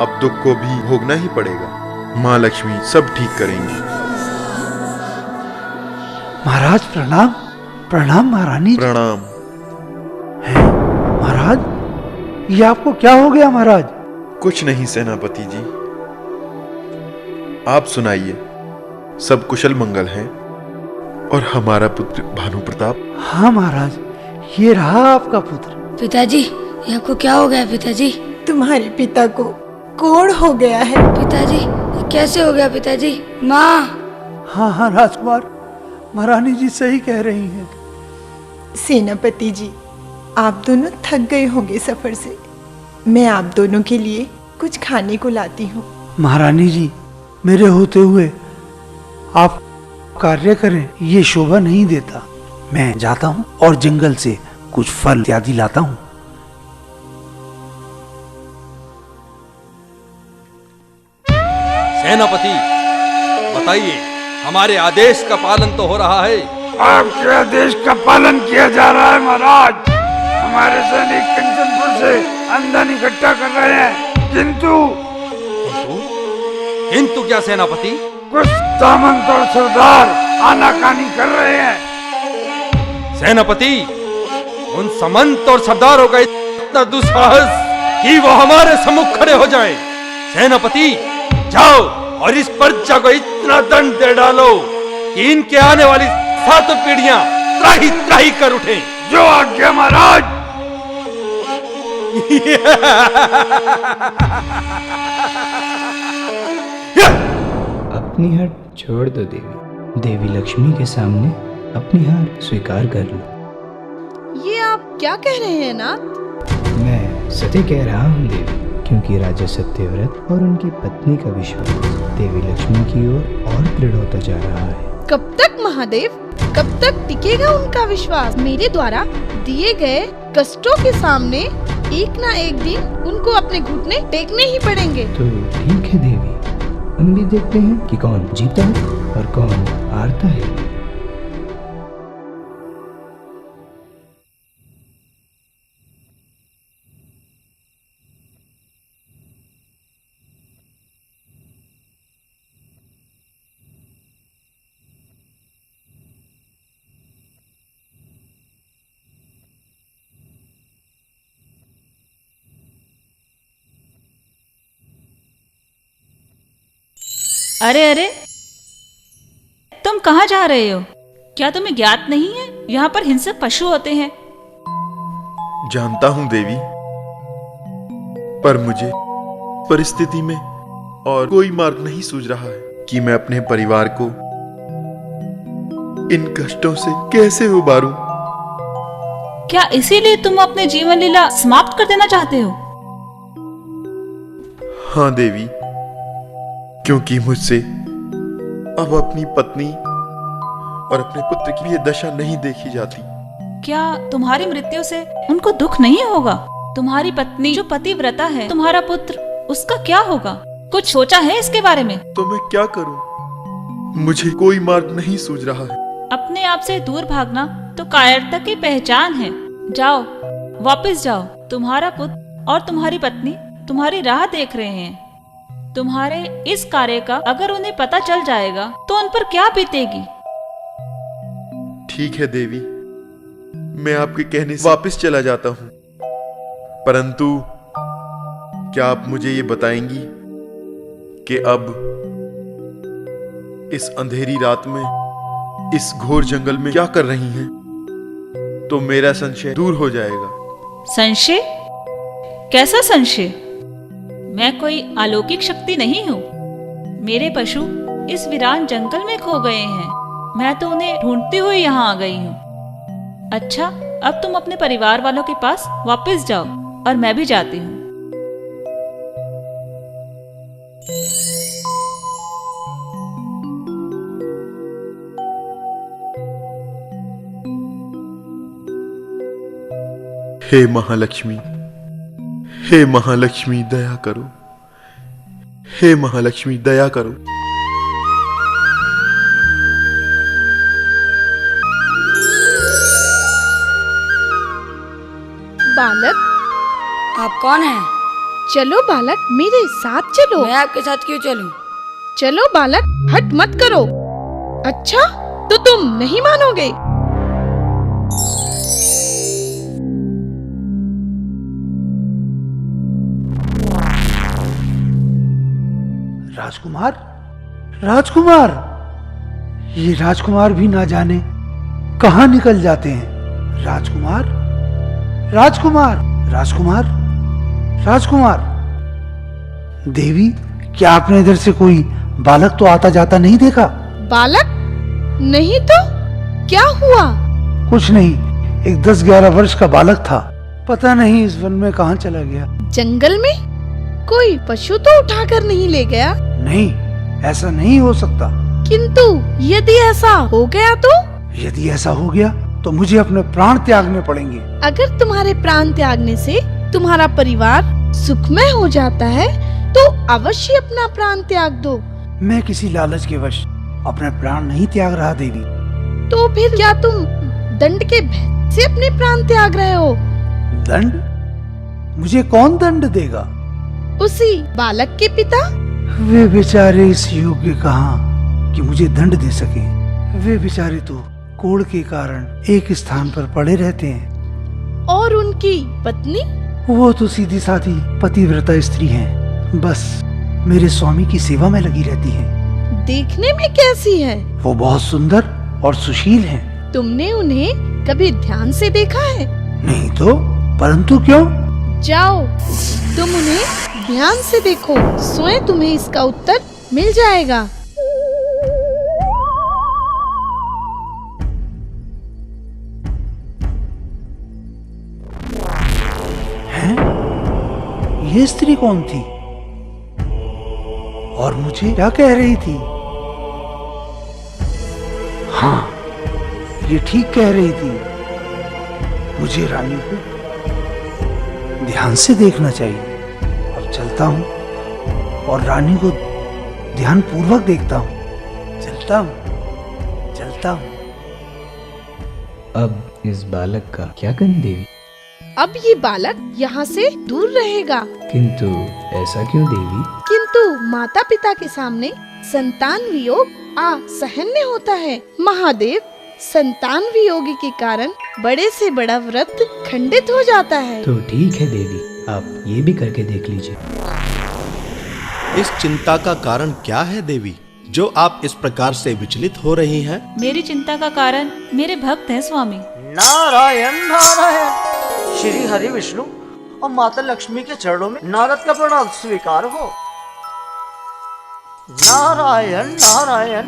अब दुख को भी भोगना ही पड़ेगा। माँ लक्ष्मी सब ठीक करेंगी। महाराज प्रणाम। प्रणाम महारानी। प्रणाम। महाराज, ये आपको क्या हो गया महाराज? कुछ नहीं सेनापति जी, आप सुनाइए। सब कुशल मंगल है? और हमारा पुत्र भानु प्रताप? हाँ महाराज, ये रहा आपका पुत्र। पिताजी, ये आपको क्या हो गया पिताजी? तुम्हारे पिता को कोढ़ हो गया है। पिताजी, ये कैसे हो गया पिताजी? माँ। हाँ राजकुमार, महारानी जी सही कह रही हैं। सेनापति जी, आप दोनों थक गए होंगे सफर से। मैं आप दोनों के लिए कुछ खाने को लाती हूँ। महारानी जी, मेरे होते हुए आप कार्य करें, ये शोभा नहीं देता। मैं जाता हूँ और जंगल से कुछ फल इत्यादि लाता हूँ। सेनापति, बताइए, हमारे आदेश का पालन तो हो रहा है? आपके आदेश का पालन किया जा रहा है महाराज। हमारे सैनिक कंचनपुर से अंधन इकट्ठा कर रहे हैं, किंतु क्या सेनापति? कुछ सामंत और सरदार आनाकानी कर रहे हैं। सेनापति, उन सामंत और सरदारों का इतना दुस्साहस कि वो हमारे सम्मुख खड़े हो जाएं। सेनापति, जाओ और इस प्रजा को इतना दंड दे डालो कि इनके आने वाली 7 पीढ़ियां त्राही त्राही कर उठें। जो आज्ञा महाराज। अपनी हार छोड़ दो देवी। देवी लक्ष्मी के सामने अपनी हार स्वीकार कर लो। ये आप क्या कह रहे हैं नाथ? मैं सत्य कह रहा हूँ देवी, क्योंकि राजा सत्यव्रत और उनकी पत्नी का विश्वास देवी लक्ष्मी की ओर और दृढ़ होता जा रहा है। कब तक महादेव, कब तक टिकेगा उनका विश्वास? मेरे द्वारा दिए गए कष्टों के सामने एक ना एक दिन उनको अपने घुटने टेकने ही पड़ेंगे। तो ठीक है देवी, हम भी देखते हैं कि कौन जीता है और कौन हारता है। अरे अरे, तुम कहाँ जा रहे हो? क्या तुम्हें ज्ञात नहीं है यहाँ पर हिंसक पशु होते हैं? जानता हूं देवी, पर मुझे परिस्थिति में और कोई मार्ग नहीं सूझ रहा है कि मैं अपने परिवार को इन कष्टों से कैसे उबारूं। क्या इसीलिए तुम अपने जीवन लीला समाप्त कर देना चाहते हो? हाँ देवी, क्योंकि मुझसे अब अपनी पत्नी और अपने पुत्र की ये दशा नहीं देखी जाती। क्या तुम्हारी मृत्यु से उनको दुख नहीं होगा? तुम्हारी पत्नी जो पतिव्रता है, तुम्हारा पुत्र, उसका क्या होगा? कुछ सोचा है इसके बारे में? तो मैं क्या करूं? मुझे कोई मार्ग नहीं सूझ रहा है। अपने आप से दूर भागना तो कायरता की पहचान है। जाओ, वापस जाओ। तुम्हारा पुत्र और तुम्हारी पत्नी तुम्हारी राह देख रहे हैं। तुम्हारे इस कार्य का अगर उन्हें पता चल जाएगा तो उन पर क्या बीतेगी? ठीक है देवी, मैं आपके कहने से वापस चला जाता हूं, परंतु क्या आप मुझे ये बताएंगी कि अब इस अंधेरी रात में इस घोर जंगल में क्या कर रही हैं? तो मेरा संशय दूर हो जाएगा। संशय? कैसा संशय? मैं कोई अलौकिक शक्ति नहीं हूँ। मेरे पशु इस वीरान जंगल में खो गए हैं। मैं तो उन्हें ढूंढती हुई यहाँ आ गई हूँ। अच्छा, अब तुम अपने परिवार वालों के पास वापस जाओ और मैं भी जाती हूँ। हे महालक्ष्मी, हे महालक्ष्मी दया करो। हे महालक्ष्मी दया करो। बालक, आप कौन हैं? चलो बालक, मेरे साथ चलो। मैं आपके साथ क्यों चलूं? चलो बालक, हट मत करो। अच्छा, तो तुम नहीं मानोगे। राजकुमार, राजकुमार, ये राजकुमार भी ना जाने कहाँ निकल जाते हैं। राजकुमार, राजकुमार, राजकुमार, राजकुमार। देवी, क्या आपने इधर से कोई बालक तो आता जाता नहीं देखा? बालक? नहीं तो क्या हुआ? कुछ नहीं, एक 10-11 वर्ष का बालक था। पता नहीं इस वन में कहाँ चला गया। जंगल में? कोई पशु तो उठाकर नहीं ले गया? नहीं, ऐसा नहीं हो सकता। किंतु यदि ऐसा हो गया तो? यदि ऐसा हो गया तो मुझे अपने प्राण त्यागने पड़ेंगे। अगर तुम्हारे प्राण त्यागने से तुम्हारा परिवार सुखमय हो जाता है तो अवश्य अपना प्राण त्याग दो। मैं किसी लालच के वश अपने प्राण नहीं त्याग रहा देवी। तो फिर क्या तुम दंड के भय से अपने प्राण त्याग रहे हो? दंड? मुझे कौन दंड देगा? उसी बालक के पिता। वे बेचारे इस योग्य कहाँ कि मुझे दंड दे सके। वे बेचारे तो कोढ़ के कारण एक स्थान पर पड़े रहते हैं। और उनकी पत्नी? वो तो सीधी सादी पतिव्रता स्त्री हैं, बस मेरे स्वामी की सेवा में लगी रहती हैं। देखने में कैसी है? वो बहुत सुंदर और सुशील हैं। तुमने उन्हें कभी ध्यान से देखा है? नहीं तो, परंतु क्यों? जाओ, तुम उन्हें ध्यान से देखो, स्वयं तुम्हें इसका उत्तर मिल जाएगा। ये स्त्री कौन थी और मुझे क्या कह रही थी? हाँ, ये ठीक कह रही थी। मुझे रानी को ध्यान से देखना चाहिए। अब चलता हूँ और रानी को ध्यान पूर्वक देखता हूँ। चलता हूँ। अब इस बालक का क्या करें देवी? अब ये बालक यहाँ से दूर रहेगा। किंतु ऐसा क्यों देवी? किंतु माता पिता के सामने संतान वियोग असहनीय होता है महादेव। संतान वियोग के कारण बड़े से बड़ा व्रत खंडित हो जाता है। तो ठीक है देवी, आप ये भी करके देख लीजिए। इस चिंता का कारण क्या है देवी, जो आप इस प्रकार से विचलित हो रही हैं? मेरी चिंता का कारण मेरे भक्त हैं स्वामी। नारायण नारायण। श्री हरि विष्णु और माता लक्ष्मी के चरणों में नारद का प्रणाम स्वीकार हो। नारायण नारायण।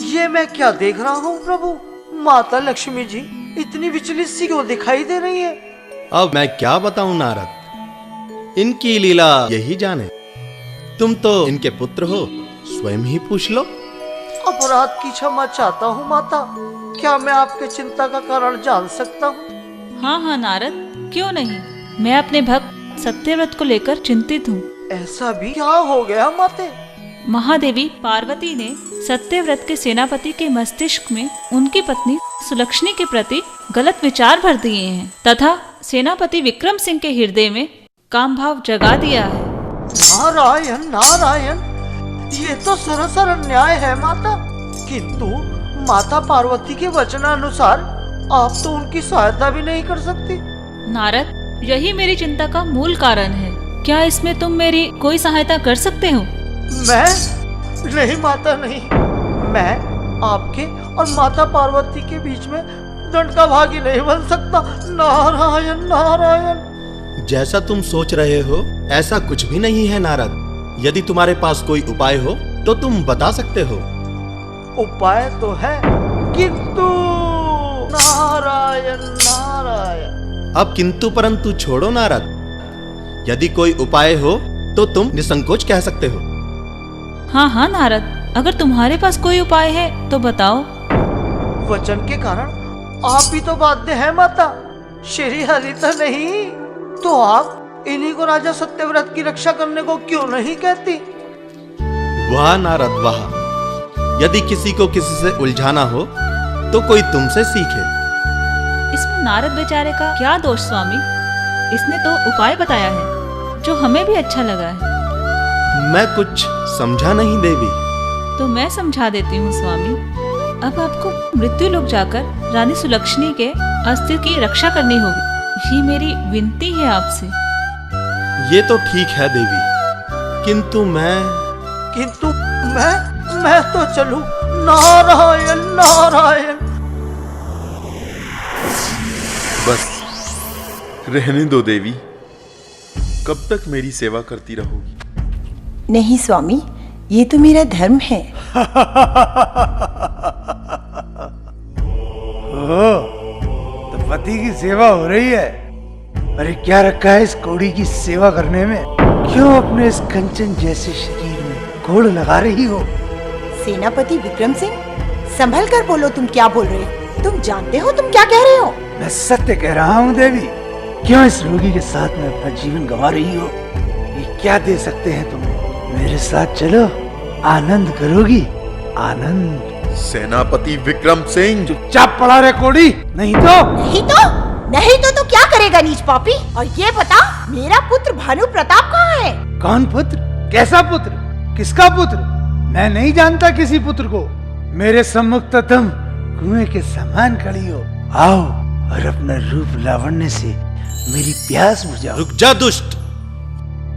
ये मैं क्या देख रहा हूँ प्रभु? माता लक्ष्मी जी इतनी विचलित सी क्यों दिखाई दे रही है? अब मैं क्या बताऊं नारद, इनकी लीला यही जाने। तुम तो इनके पुत्र हो, स्वयं ही पूछ लो। अपराध की क्षमा चाहता हूँ माता। क्या मैं आपके चिंता का कारण जान सकता हूँ? हाँ हाँ नारद, क्यों नहीं। मैं अपने भक्त सत्यव्रत को लेकर चिंतित हूँ। ऐसा भी क्या हो गया माते? महादेवी पार्वती ने सत्यव्रत के सेनापति के मस्तिष्क में उनकी पत्नी सुलक्षणी के प्रति गलत विचार भर दिए हैं तथा सेनापति विक्रम सिंह के हृदय में काम भाव जगा दिया है। नारायण नारायण। ये तो सरासर अन्याय है माता। किंतु माता पार्वती के वचनानुसार आप तो उनकी सहायता भी नहीं कर सकती। नारद, यही मेरी चिंता का मूल कारण है। क्या इसमें तुम मेरी कोई सहायता कर सकते हो? मैं नहीं माता नहीं। मैं आपके और माता पार्वती के बीच में दंड का भागी नहीं बन सकता। नारायण नारायण। जैसा तुम सोच रहे हो ऐसा कुछ भी नहीं है नारद। यदि तुम्हारे पास कोई उपाय हो तो तुम बता सकते हो। उपाय तो है, किंतु नारायण नारायण। अब किंतु परंतु छोड़ो नारद। यदि कोई उपाय हो तो तुम निसंकोच कह सकते हो। हाँ हाँ नारद, अगर तुम्हारे पास कोई उपाय है तो बताओ। वचन के कारण आप भी तो बाध्य हैं माता। श्री हरि तो नहीं तो आप इन्हीं को राजा सत्यव्रत की रक्षा करने को क्यों नहीं कहती? वाह नारद वाह। यदि किसी को किसी से उलझाना हो तो कोई तुमसे सीखे। इसमें नारद बेचारे का क्या दोष स्वामी? इसने तो उपाय बताया है जो हमें भी अच्छा लगा है। मैं कुछ समझा नहीं देवी। तो मैं समझा देती हूँ स्वामी। अब आपको मृत्यु लोक जाकर रानी सुलक्षणी के अस्थिर की रक्षा करनी होगी। ये मेरी विनती है आपसे। ये तो ठीक है देवी, किंतु मैं तो चलूं। नारायण नारायण। बस रहने दो देवी, कब तक मेरी सेवा करती रहोगी? नहीं स्वामी, ये तो मेरा धर्म है। तो पति की सेवा हो रही है। अरे क्या रखा है इस कोड़ी की सेवा करने में? क्यों अपने इस कंचन जैसे शरीर में घोड़ लगा रही हो? सेनापति विक्रम सिंह, संभल कर बोलो। तुम क्या बोल रहे हो? तुम जानते हो तुम क्या कह रहे हो? मैं सत्य कह रहा हूँ देवी। क्यों इस रोगी के साथ में अपना जीवन गंवा रही हो? ये क्या दे सकते हैं तुम्हें? मेरे साथ चलो, आनंद करोगी। आनंद। सेनापति विक्रम सिंह। चुपचाप पड़ा रहे कोड़ी। नहीं तो क्या करेगा नीच पापी? और ये बता, मेरा पुत्र भानु प्रताप कहाँ है? कौन पुत्र? कैसा पुत्र? किसका पुत्र? मैं नहीं जानता किसी पुत्र को। मेरे सम्मुख तो तुम कुएं के समान खड़ी हो। आओ और अपना रूप लावण्य से मेरी प्यास बुझाओ। रुक जा दुष्ट,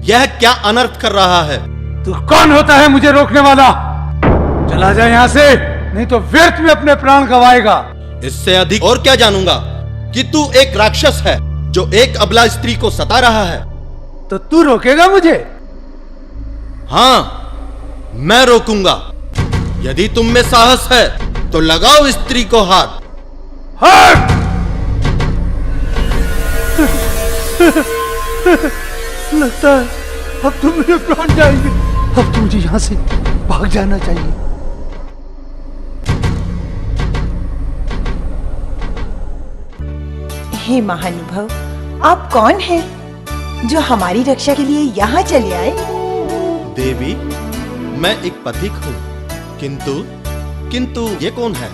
यह क्या अनर्थ कर रहा है? तू कौन होता है मुझे रोकने वाला? चला जा यहाँ से, नहीं तो व्यर्थ में अपने प्राण गंवाएगा। इससे अधिक और क्या जानूंगा कि तू एक राक्षस है जो एक अबला स्त्री को सता रहा है। तो तू रोकेगा मुझे? हाँ, मैं रोकूंगा। यदि तुम में साहस है तो लगाओ स्त्री को हाथ। लगता है अब तो मेरे प्राण जाएंगे। अब तो मुझे यहाँ से भाग जाना चाहिए। हे महानुभाव, आप कौन हैं जो हमारी रक्षा के लिए यहाँ चले आए? देवी, मैं एक पथिक हूँ, किंतु ये कौन है?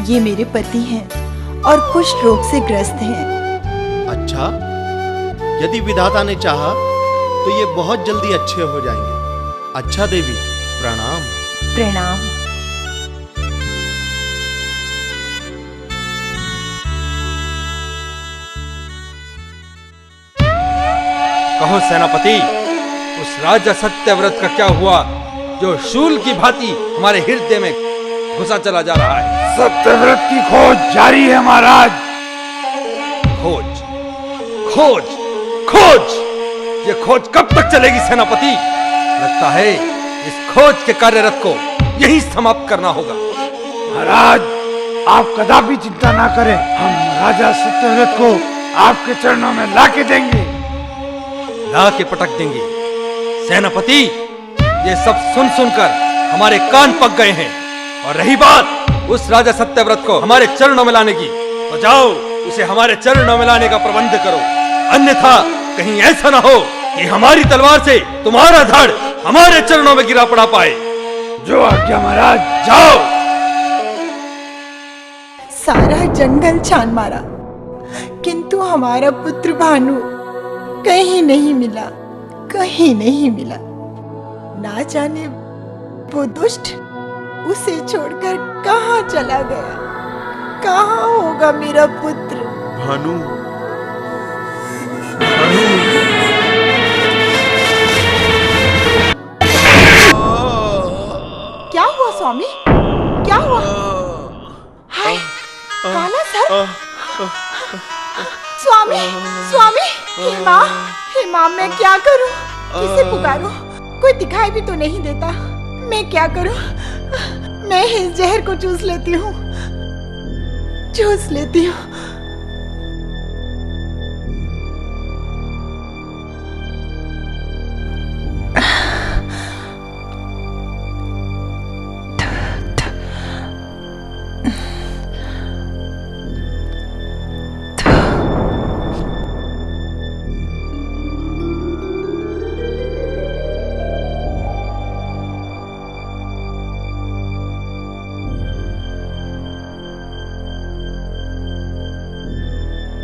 ये मेरे पति हैं और कुष्ठ रोग से ग्रस्त हैं। अच्छा, यदि विधाता ने चाहा तो ये बहुत जल्दी अच्छे हो जाएंगे। अच्छा देवी, प्रणाम। प्रणाम। कहो सेनापति, उस राजा सत्यव्रत का क्या हुआ जो शूल की भांति हमारे हृदय में घुसा चला जा रहा है? सत्यव्रत की खोज जारी है महाराज। खोज, खोज, खोज! ये खोज कब तक चलेगी सेनापति? लगता है इस खोज के कार्यरत को यहीं समाप्त करना होगा। महाराज, आप कदापि चिंता ना करें, हम राजा सत्यव्रत को आपके चरणों में लाके देंगे। लाके पटक देंगे? सेनापति, ये सब सुन सुनकर हमारे कान पक गए हैं। और रही बात उस राजा सत्यव्रत को हमारे चरणों में लाने की, तो जाओ उसे हमारे चरणों में लाने का प्रबंध करो। अन्यथा कहीं ऐसा ना हो कि हमारी तलवार से तुम्हारा धड़ हमारे चरणों में गिरा पड़ा पाए। जो आज्ञा महाराज। जाओ। सारा जंगल छान मारा, किंतु हमारा पुत्र भानु कहीं नहीं मिला, कहीं नहीं मिला। ना जाने वो दुष्ट उसे छोड़कर कहाँ चला गया। कहाँ होगा मेरा पुत्र? भानु, क्या हुआ स्वामी? क्या हुआ? हाय, काला सर! स्वामी, स्वामी! हे माँ, मैं क्या करूं? किसे पुकारूं? कोई दिखाई भी तो नहीं देता। मैं क्या करूं? मैं इस जहर को चूस लेती हूँ, चूस लेती हूँ।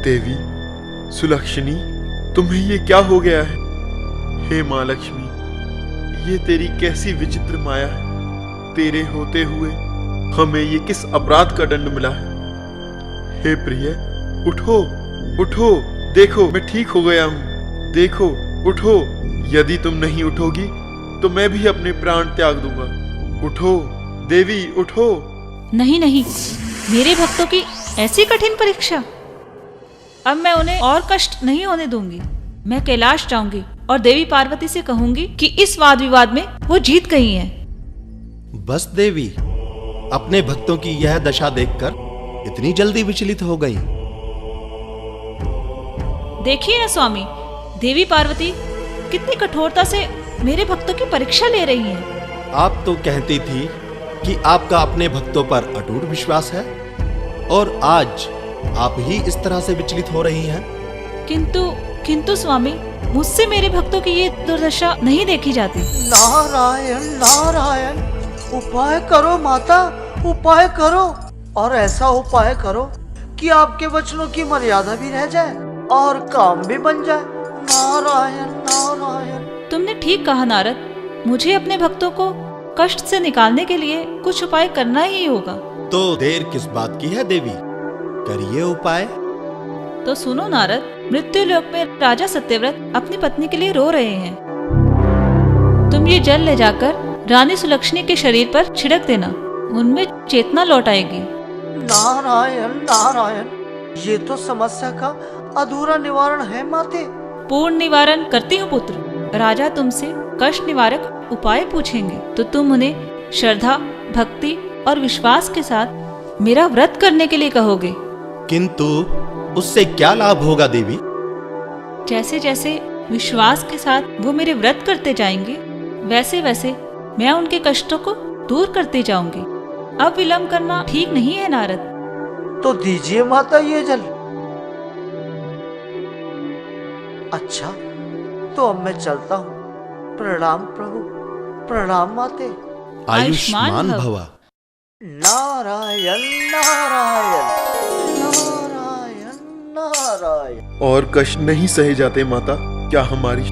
देवी सुलक्षणी, तुम्हें ये क्या हो गया है? हे माँ लक्ष्मी, ये तेरी कैसी विचित्र माया है। तेरे होते हुए हमें ये किस अपराध का दंड मिला है? हे प्रिय, उठो, उठो, देखो मैं ठीक हो गया हूँ। देखो, उठो। यदि तुम नहीं उठोगी तो मैं भी अपने प्राण त्याग दूंगा। उठो देवी, उठो। नहीं नहीं, मेरे भक्तों की ऐसी कठिन परीक्षा, अब मैं उन्हें और कष्ट नहीं होने दूंगी। मैं कैलाश जाऊंगी और देवी पार्वती से कहूंगी कि इस वाद विवाद में वो जीत गई हैं। बस देवी, अपने भक्तों की यह दशा देखकर इतनी जल्दी विचलित हो गई। देखिए ना स्वामी, देवी पार्वती कितनी कठोरता से मेरे भक्तों की परीक्षा ले रही हैं। आप तो कहती थी कि आपका अपने भक्तों पर अटूट विश्वास है, और आज आप ही इस तरह से विचलित हो रही हैं। किंतु स्वामी, मुझसे मेरे भक्तों की ये दुर्दशा नहीं देखी जाती। नारायण नारायण, उपाय करो माता, उपाय करो। और ऐसा उपाय करो कि आपके वचनों की मर्यादा भी रह जाए और काम भी बन जाए। नारायण नारायण। तुमने ठीक कहा नारद, मुझे अपने भक्तों को कष्ट से निकालने के लिए कुछ उपाय करना ही होगा। तो देर किस बात की है देवी, करिए उपाय। तो सुनो नारद, मृत्यु लोक में राजा सत्यव्रत अपनी पत्नी के लिए रो रहे हैं। तुम ये जल ले जाकर रानी सुलक्षणी के शरीर पर छिड़क देना, उनमें चेतना लौट आएगी। नारायण नारायण, ये तो समस्या का अधूरा निवारण है माते। पूर्ण निवारण करती हूँ पुत्र। राजा तुमसे कष्ट निवारक उपाय पूछेंगे तो तुम उन्हें श्रद्धा, भक्ति और विश्वास के साथ मेरा व्रत करने के लिए कहोगे। किंतु उससे क्या लाभ होगा देवी? जैसे जैसे विश्वास के साथ वो मेरे व्रत करते जाएंगे, वैसे वैसे मैं उनके कष्टों को दूर करते जाऊंगी। अब विलंब करना ठीक नहीं है नारद। तो दीजिए माता ये जल। अच्छा, तो अब मैं चलता हूँ। प्रणाम प्रभु, प्रणाम माते। आयुष्मान भवा। नारायण नारायण नारायण नारायण। और कष्ट नहीं सहे जाते माता? क्या हमारी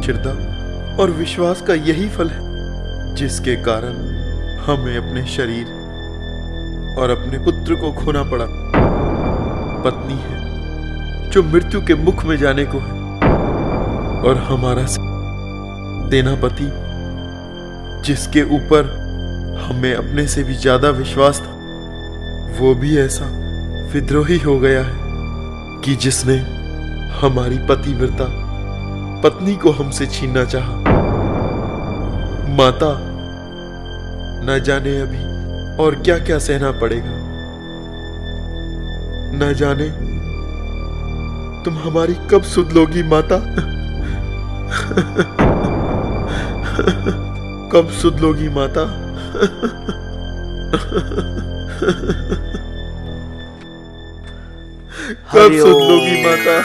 श्रद्धा और विश्वास का यही फल है जिसके कारण हमें अपने शरीर और अपने पुत्र को खोना पड़ा? पत्नी है जो मृत्यु के मुख में जाने को है, और हमारा सेनापति जिसके ऊपर हमें अपने से भी ज्यादा विश्वास था, वो भी ऐसा विद्रोही हो गया है कि जिसने हमारी पतिव्रता पत्नी को हमसे छीनना चाहा। माता, न जाने अभी और क्या क्या सहना पड़ेगा। न जाने तुम हमारी कब सुध लोगी माता। कब सुध लोगी माता। कब सुध लोगी माता।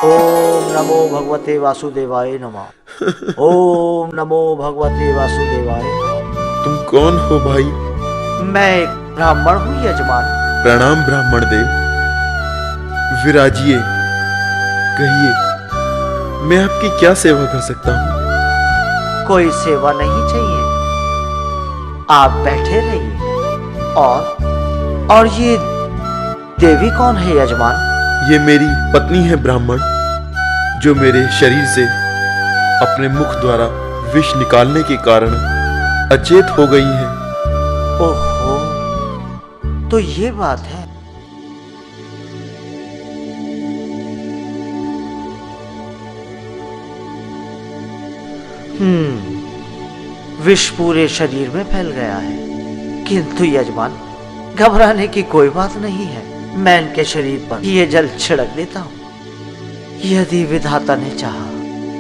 ओम नमो भगवते वासुदेवाय नमः। ओम नमो भगवते वासुदेवाय। तुम कौन हो भाई? मैं एक ब्राह्मण हूँ यजमान। प्रणाम ब्राह्मण देव। विराजिए, कहिए मैं आपकी क्या सेवा कर सकता हूँ? कोई सेवा नहीं चाहिए, आप बैठे रहिए। और ये देवी कौन है यजमान? ये मेरी पत्नी है ब्राह्मण, जो मेरे शरीर से अपने मुख द्वारा विष निकालने के कारण अचेत हो गई है। ओहो, तो ये बात है। विष पूरे शरीर में फैल गया है, किंतु यजमान घबराने की कोई बात नहीं है। मैं इनके शरीर पर ये जल छिड़क देता हूँ। यदि विधाता ने चाहा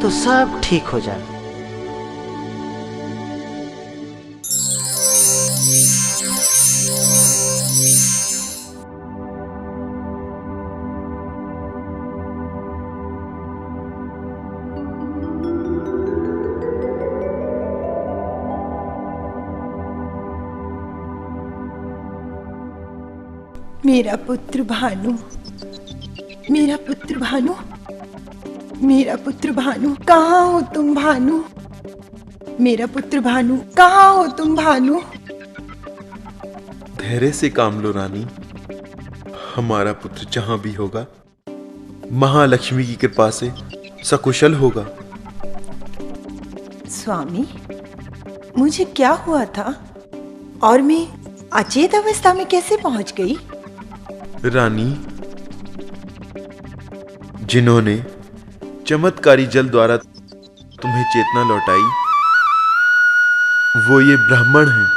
तो सब ठीक हो जाए। मेरा पुत्र भानु, मेरा पुत्र भानु, मेरा पुत्र भानु, कहाँ हो तुम भानु? मेरा पुत्र भानु, कहाँ हो तुम भानु? धैर्य से काम लो रानी। हमारा पुत्र जहां भी होगा, महालक्ष्मी की कृपा से सकुशल होगा। स्वामी, मुझे क्या हुआ था और मैं अचेत अवस्था में कैसे पहुंच गई? रानी, जिन्होंने चमत्कारी जल द्वारा तुम्हें चेतना लौटाई, वो ये ब्राह्मण हैं।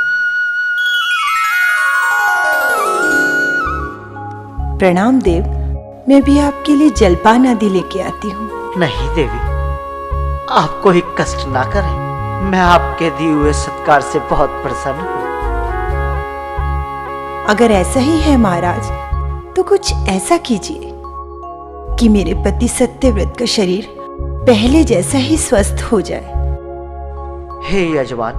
प्रणाम देव, मैं भी आपके लिए जलपान आदि लेके आती हूँ। नहीं देवी, आप कोई कष्ट ना करें। मैं आपके दिए हुए सत्कार से बहुत प्रसन्न हूँ। अगर ऐसा ही है महाराज, तो कुछ ऐसा कीजिए कि मेरे पति सत्यव्रत का शरीर पहले जैसा ही स्वस्थ हो जाए। हे यजमान,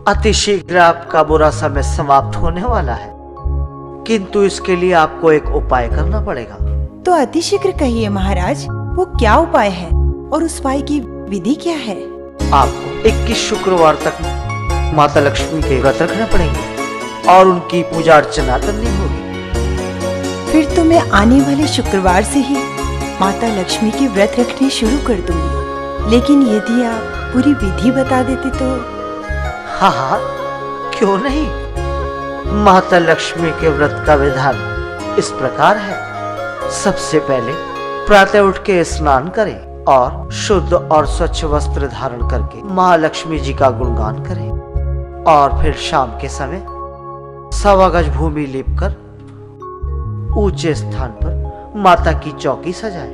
अति शीघ्र आपका बुरा समय समाप्त होने वाला है, किंतु इसके लिए आपको एक उपाय करना पड़ेगा। तो अति शीघ्र कहिए महाराज, वो क्या उपाय है और उस उपाय की विधि क्या है? आपको 21 शुक्रवार तक माता लक्ष्मी के व्रत रखने पड़ेंगे और उनकी पूजा अर्चना करनी होगी। फिर तो मैं आने वाले शुक्रवार से ही माता लक्ष्मी के व्रत रखने शुरू कर दूंगी। लेकिन यदि आप पूरी विधि बता देते तो। हाँ हाँ, क्यों नहीं। माता लक्ष्मी के व्रत का विधान इस प्रकार है। सबसे पहले प्रातः उठ के स्नान करें और शुद्ध और स्वच्छ वस्त्र धारण करके महालक्ष्मी जी का गुणगान करें और फिर शाम के समय 1.25 गज भूमि लीपकर ऊंचे स्थान पर माता की चौकी सजाएं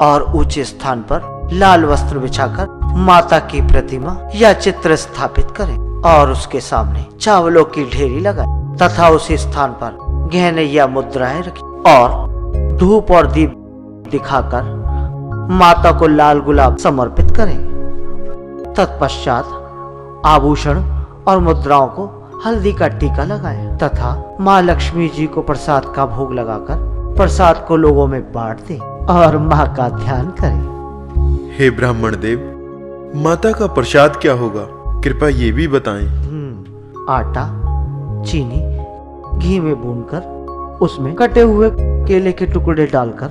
और ऊंचे स्थान पर लाल वस्त्र बिछाकर माता की प्रतिमा या चित्र स्थापित करें और उसके सामने चावलों की ढेरी लगाएं तथा उसी स्थान पर गहने या मुद्राएं रखें और धूप और दीप दिखाकर माता को लाल गुलाब समर्पित करें। तत्पश्चात आभूषण और मुद्राओं को हल्दी का टीका लगाएं तथा माँ लक्ष्मी जी को प्रसाद का भोग लगाकर प्रसाद को लोगों में बांट दें और माँ का ध्यान करें। हे ब्राह्मण देव, माता का प्रसाद क्या होगा, कृपया ये भी बताएं। आटा, चीनी, घी में भूनकर उसमें कटे हुए केले के टुकड़े डालकर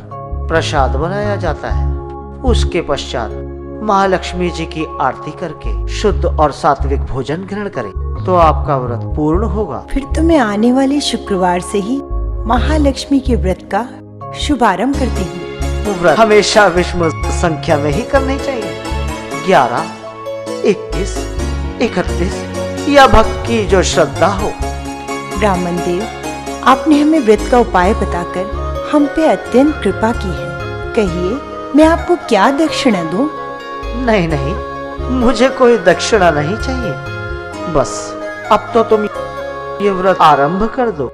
प्रसाद बनाया जाता है। उसके पश्चात महालक्ष्मी जी की आरती करके शुद्ध और सात्विक भोजन ग्रहण करें तो आपका व्रत पूर्ण होगा। फिर तो मैं आने वाले शुक्रवार से ही महालक्ष्मी के व्रत का शुभारंभ करती हूँ। व्रत हमेशा विषम संख्या में ही करनी चाहिए। 11, 21, 31 या भक्त की जो श्रद्धा हो। ब्राह्मण देव, आपने हमें व्रत का उपाय बताकर हम पे अत्यंत कृपा की है। कहिए, मैं आपको क्या दक्षिणा दूं? नहीं नहीं, मुझे कोई दक्षिणा नहीं चाहिए। बस अब तो तुम ये व्रत आरंभ कर दो।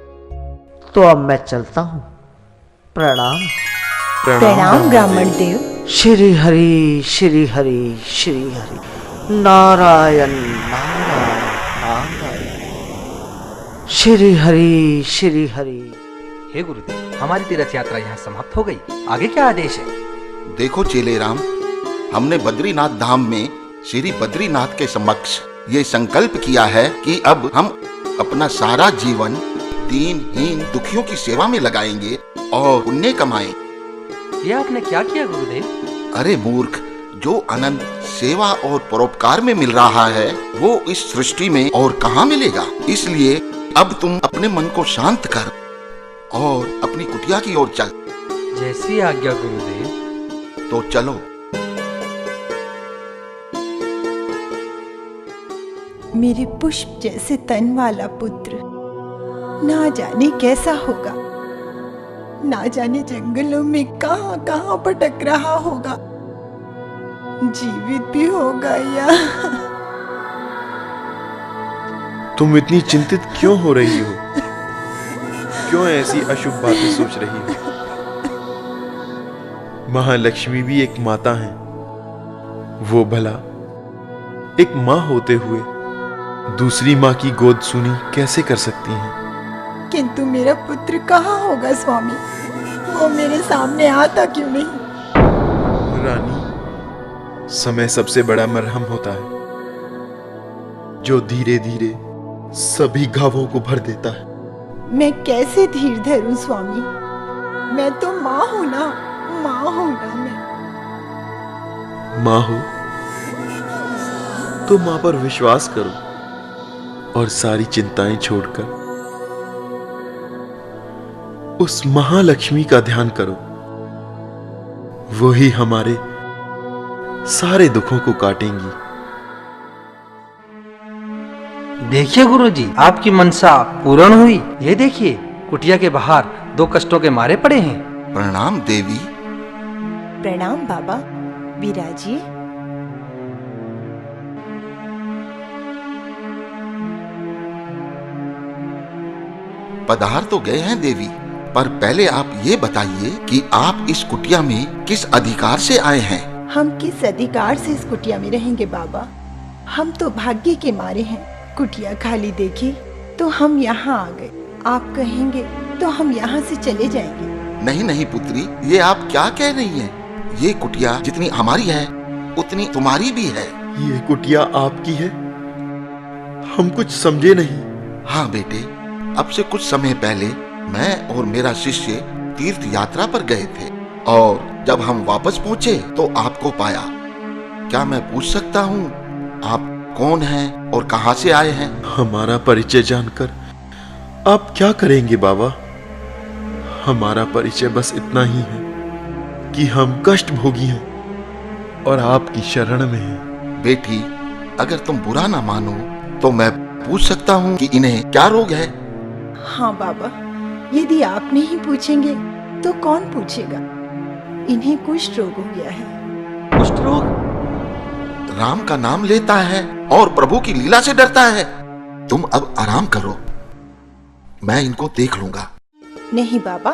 तो अब मैं चलता हूँ। प्रणाम। प्रणाम ब्राह्मण देव। श्री हरि श्री हरि श्री हरि, नारायण नारायण नारायण, श्री हरि श्री हरि। हे गुरुदेव, हमारी तीर्थ यात्रा यहाँ समाप्त हो गई। आगे क्या आदेश है? देखो चेले राम, हमने बद्रीनाथ धाम में श्री बद्रीनाथ के समक्ष ये संकल्प किया है कि अब हम अपना सारा जीवन दीनहीन दुखियों की सेवा में लगाएंगे और पुण्य कमाएं। ये आपने क्या किया गुरुदेव? अरे मूर्ख, जो आनंद सेवा और परोपकार में मिल रहा है वो इस सृष्टि में और कहाँ मिलेगा। इसलिए अब तुम अपने मन को शांत कर और अपनी कुटिया की ओर चल। जैसी आज्ञा गुरुदेव। तो चलो। मेरे पुष्प जैसे तन वाला पुत्र ना जाने कैसा होगा, ना जाने जंगलों में कहां कहां भटक रहा होगा, जीवित भी होगा या। तुम इतनी चिंतित क्यों हो रही हो? क्यों ऐसी अशुभ बातें सोच रही हो? महालक्ष्मी भी एक माता है। वो भला एक माँ होते हुए दूसरी माँ की गोद सुनी कैसे कर सकती हैं? किंतु मेरा पुत्र कहाँ होगा स्वामी? वो मेरे सामने आता क्यों नहीं? रानी, समय सबसे बड़ा मरहम होता है जो धीरे धीरे सभी घावों को भर देता है। मैं कैसे धीर धरूं स्वामी? मैं तो माँ हूं ना, माँ हूं ना मैं। माँ हो तो माँ पर विश्वास करो और सारी चिंताएं छोड़कर उस महालक्ष्मी का ध्यान करो। वो ही हमारे सारे दुखों को काटेंगी। देखिए गुरुजी, आपकी मनसा पूर्ण हुई। ये देखिए, कुटिया के बाहर 2 कष्टों के मारे पड़े हैं। प्रणाम देवी। प्रणाम बाबा, विराजिए। पधार तो गए हैं देवी, पर पहले आप ये बताइए कि आप इस कुटिया में किस अधिकार से आए हैं? हम किस अधिकार से इस कुटिया में रहेंगे बाबा? हम तो भाग्य के मारे हैं। कुटिया खाली देखी तो हम यहाँ आ गए। आप कहेंगे तो हम यहाँ से चले जाएंगे। नहीं नहीं पुत्री, ये आप क्या कह रही हैं? ये कुटिया जितनी हमारी है उतनी तुम्हारी भी है। ये कुटिया आपकी है? हम कुछ समझे नहीं। हाँ बेटे, अब से कुछ समय पहले मैं और मेरा शिष्य तीर्थ यात्रा पर गए थे और जब हम वापस पहुंचे तो आपको पाया। क्या मैं पूछ सकता हूँ आप कौन हैं और कहाँ से आए हैं? हमारा परिचय जानकर आप क्या करेंगे बाबा? हमारा परिचय बस इतना ही है कि हम कष्ट भोगी हैं और आपकी शरण में हैं। बेटी, अगर तुम बुरा ना मानो तो मैं पूछ सकता हूँ कि इन्हें क्या रोग है? हाँ बाबा, यदि आप नहीं पूछेंगे तो कौन पूछेगा? इन्हें कुष्ठ रोग हो गया है। कुष्ठ रोग? राम का नाम लेता है और प्रभु की लीला से डरता है। तुम अब आराम करो, मैं इनको देख लूंगा। नहीं बाबा,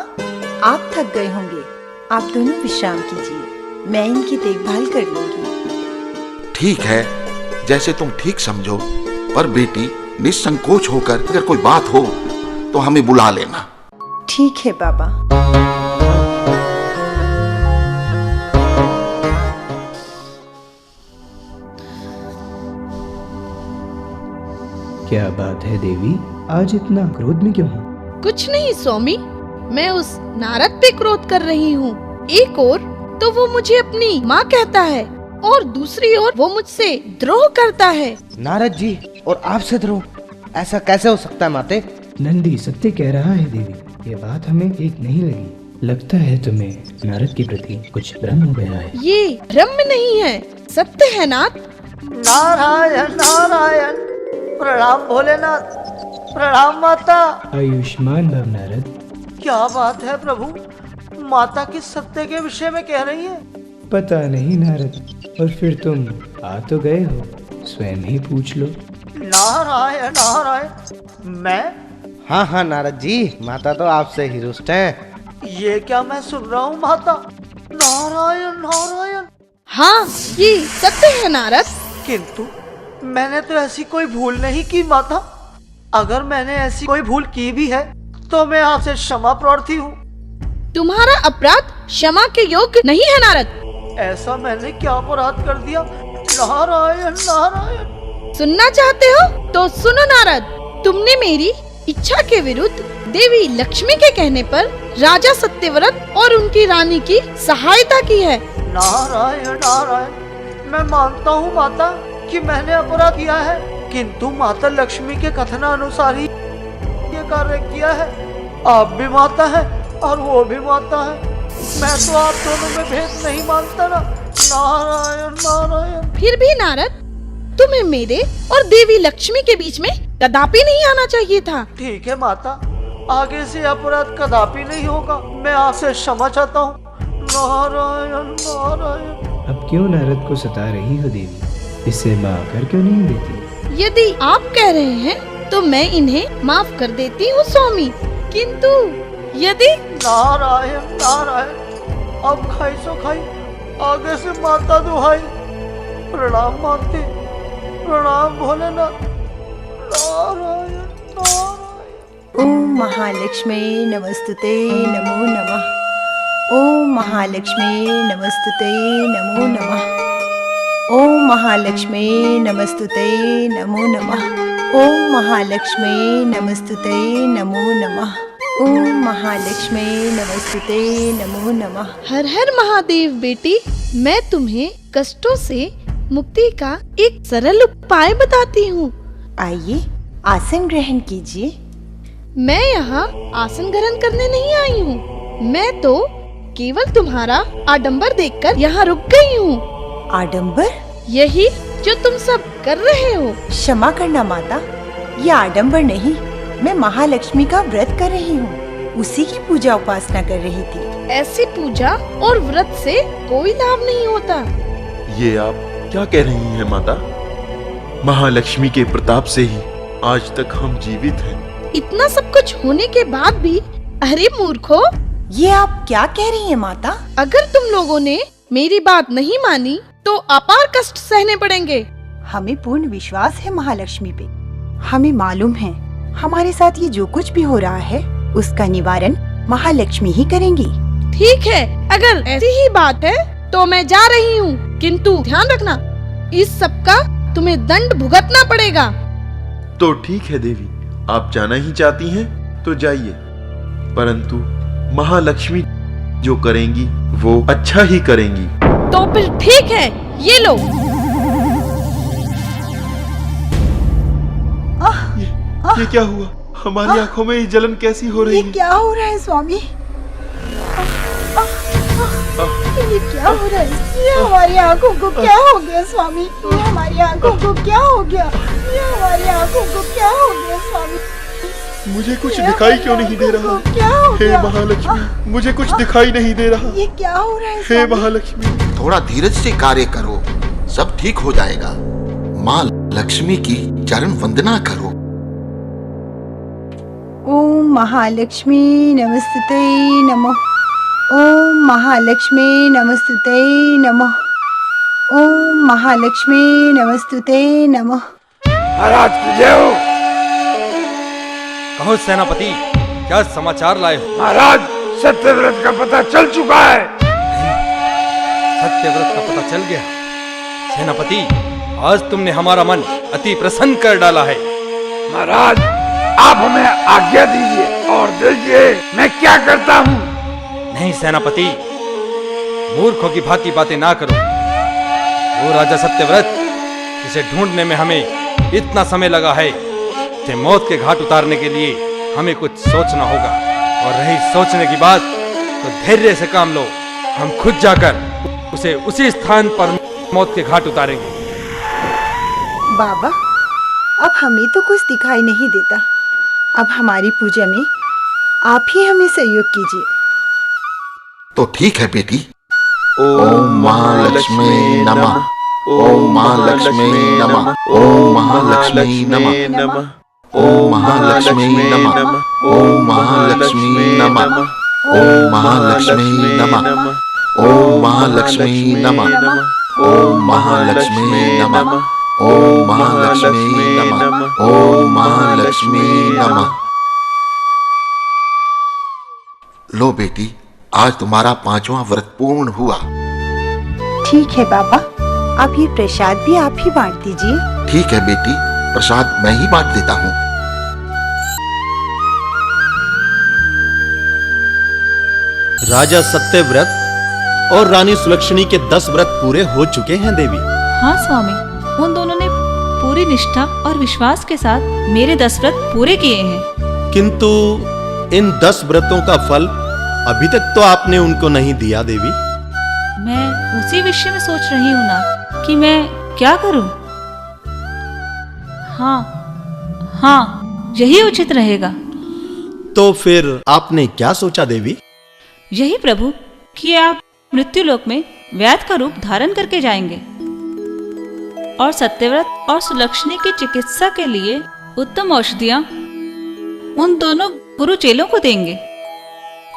आप थक गए होंगे, आप दोनों विश्राम कीजिए, मैं इनकी देखभाल कर लूंगी। ठीक है, जैसे तुम ठीक समझो, पर बेटी निसंकोच होकर अगर कोई बात हो तो हमें बुला लेना। ठीक है बाबा। क्या बात है देवी, आज इतना क्रोध में क्यों हो? कुछ नहीं स्वामी, मैं उस नारद पे क्रोध कर रही हूँ। एक ओर तो वो मुझे अपनी माँ कहता है और दूसरी ओर वो मुझसे द्रोह करता है। नारद जी और आपसे द्रोह, ऐसा कैसे हो सकता है माते? नंदी सत्य कह रहा है देवी, ये बात हमें ठीक नहीं लगी। लगता है तुम्हें नारद के प्रति कुछ भ्रम हो गया है। ये भ्रम नहीं है, सत्य है नाथ। नारायण नारायण, प्रणाम भोलेनाथ, प्रणाम माता। आयुष्मान भव नारद। क्या बात है प्रभु, माता किस सत्य के विषय में कह रही है? पता नहीं नारद, और फिर तुम आ तो गए हो, स्वयं ही पूछ लो। नारायण नारायण, मैं? हाँ हाँ नारद जी, माता तो आपसे ही रुष्ट हैं। ये क्या मैं सुन रहा हूँ माता? नारायण नारायण। हाँ, ये सत्य है नारद। किंतु मैंने तो ऐसी कोई भूल नहीं की माता। अगर मैंने ऐसी कोई भूल की भी है तो मैं आपसे क्षमा प्रार्थी हूँ। तुम्हारा अपराध क्षमा के योग्य नहीं है नारद। ऐसा मैंने क्या अपराध कर दिया? नारायण नारायण। सुनना चाहते हो तो सुनो नारद। तुमने मेरी इच्छा के विरुद्ध देवी लक्ष्मी के कहने पर राजा सत्यव्रत और उनकी रानी की सहायता की है। नारायण नारायण, मैं मानता हूँ माता कि मैंने अपराध किया है, किंतु माता लक्ष्मी के कथनानुसार ही ये कार्य किया है। आप भी माता है और वो भी माता है, मैं तो आप दोनों में भेद नहीं मानता ना। नारायण नारायण। फिर भी नारद, तुम्हें मेरे और देवी लक्ष्मी के बीच में कदापि नहीं आना चाहिए था। ठीक है माता, आगे से अपराध कदापि नहीं होगा, मैं आपसे क्षमा चाहता हूँ। नारायण नारायण। अब क्यों नारद को सता रही हो देवी, इसे माफ कर क्यों नहीं देती? यदि आप कह रहे हैं तो मैं इन्हें माफ कर देती हूँ स्वामी, किंतु यदि... नारायण नारायण, अब खाई सो खाई, आगे से माता दुहाई। प्रणाम माते, प्रणाम भोलेनाथ। नारायण नारायण। ओम महालक्ष्मी नमस्तुते नमो नमः। ओम महालक्ष्मी नमस्तुते नमो नमः। ओम महालक्ष्मी नमस्तुते नमो नमः। ओम महालक्ष्मी नमस्तुते नमो नमः। ओम महालक्ष्मी नमस्तुते नमो नमः। हर हर महादेव बेटी, मैं तुम्हें कष्टों से मुक्ति का एक सरल उपाय बताती हूँ। आइए, आसन ग्रहण कीजिए। मैं यहाँ आसन ग्रहण करने नहीं आई हूँ, मैं तो केवल तुम्हारा आडंबर देखकर यहाँ रुक गई हूँ। आडंबर? यही जो तुम सब कर रहे हो। क्षमा करना माता, ये आडंबर नहीं, मैं महालक्ष्मी का व्रत कर रही हूँ, उसी की पूजा उपासना कर रही थी। ऐसी पूजा और व्रत से कोई लाभ नहीं होता। ये आप क्या कह रही हैं माता? महालक्ष्मी के प्रताप से ही आज तक हम जीवित हैं। इतना सब कुछ होने के बाद भी, अरे मूर्खो, ये आप क्या कह रही हैं माता? अगर तुम लोगों ने मेरी बात नहीं मानी तो अपार कष्ट सहने पड़ेंगे। हमें पूर्ण विश्वास है महालक्ष्मी पे। हमें मालूम है हमारे साथ ये जो कुछ भी हो रहा है उसका निवारण महालक्ष्मी ही करेंगी। ठीक है, अगर ऐसी ही बात है तो मैं जा रही हूँ, किंतु ध्यान रखना, इस सब का तुम्हें दंड भुगतना पड़ेगा। तो ठीक है देवी, आप जाना ही चाहती हैं तो जाइए। परंतु महालक्ष्मी जो करेंगी वो अच्छा ही करेंगी। तो फिर ठीक है, ये लो। ये क्या हुआ? हमारी आंखों में ये जलन कैसी हो रही ये है? क्या हो रहा है स्वामी? ये क्या हो रहा है? ये हमारी आंखों को क्या हो गया स्वामी? ये हमारी आंखों को क्या हो गया? ये हमारी आंखों को क्या हो गया स्वामी? मुझे कुछ दिखाई क्यों नहीं दे रहा? क्या हो हे गया? महालक्ष्मी, मुझे कुछ दिखाई नहीं दे रहा। ये क्या हो रहा है हे स्वामी? महालक्ष्मी, थोड़ा धीरज से कार्य करो, सब ठीक हो जाएगा। माँ लक्ष्मी की चरण वंदना करो। ओम महालक्ष्मी नमस्ते नमः। ओम महालक्ष्मी नमस्ते नमः। ओम महालक्ष्मी नमस्ते नमः। महाराज की जय हो। कहो सेनापति, क्या समाचार लाए हो? महाराज, सत्यव्रत का पता चल चुका है। सत्यव्रत का पता चल गया? सेनापति, आज तुमने हमारा मन अति प्रसन्न कर डाला है। महाराज, आप हमें आज्ञा दीजिए और देखिए मैं क्या करता हूँ। नहीं सेनापति, मूर्खों की भांति बातें ना करो। वो राजा सत्यव्रत, जिसे ढूंढने में हमें इतना समय लगा है, उसे मौत के घाट उतारने के लिए हमें कुछ सोचना होगा। और रही सोचने की बात, तो धैर्य से काम लो। हम खुद जाकर उसे उसी स्थान पर मौत के घाट उतारेंगे। बाबा, अब हमें तो कुछ दिखाई नहीं देता। अब हमारी पूजा में आप ही हमें सहयोग कीजिए। तो ठीक है बेटी। ओम महालक्ष्मी नमः। ओम महालक्ष्मी नमः। ओम महालक्ष्मी नमः। ओम महालक्ष्मी नमः। ओम महालक्ष्मी नमः। ओम महालक्ष्मी नमः। ओम महालक्ष्मी नमः। ओम महालक्ष्मी नमः। ओम महालक्ष्मी नमः। ओम महालक्ष्मी नमः। लो बेटी, आज तुम्हारा 5वां व्रत पूर्ण हुआ। ठीक है बाबा, अब ये प्रसाद भी आप ही बांट दीजिए। ठीक है बेटी, प्रसाद मैं ही बांट देता हूँ। राजा सत्यव्रत और रानी सुलक्षणी के 10 व्रत पूरे हो चुके हैं देवी। हाँ स्वामी, उन दोनों ने पूरी निष्ठा और विश्वास के साथ मेरे 10 व्रत पूरे किए हैं। किंतु इन 10 व्रतों का फल अभी तक तो आपने उनको नहीं दिया देवी। मैं उसी विषय में सोच रही हूँ ना कि मैं क्या करूँ। हाँ, यही उचित रहेगा। तो फिर आपने क्या सोचा देवी? यही प्रभु कि आप मृत्युलोक में वैद्य का रूप धारण करके जाएंगे और सत्यव्रत और सुलक्षणी की चिकित्सा के लिए उत्तम औषधियां उन दोनों गुरु चेलों को देंगे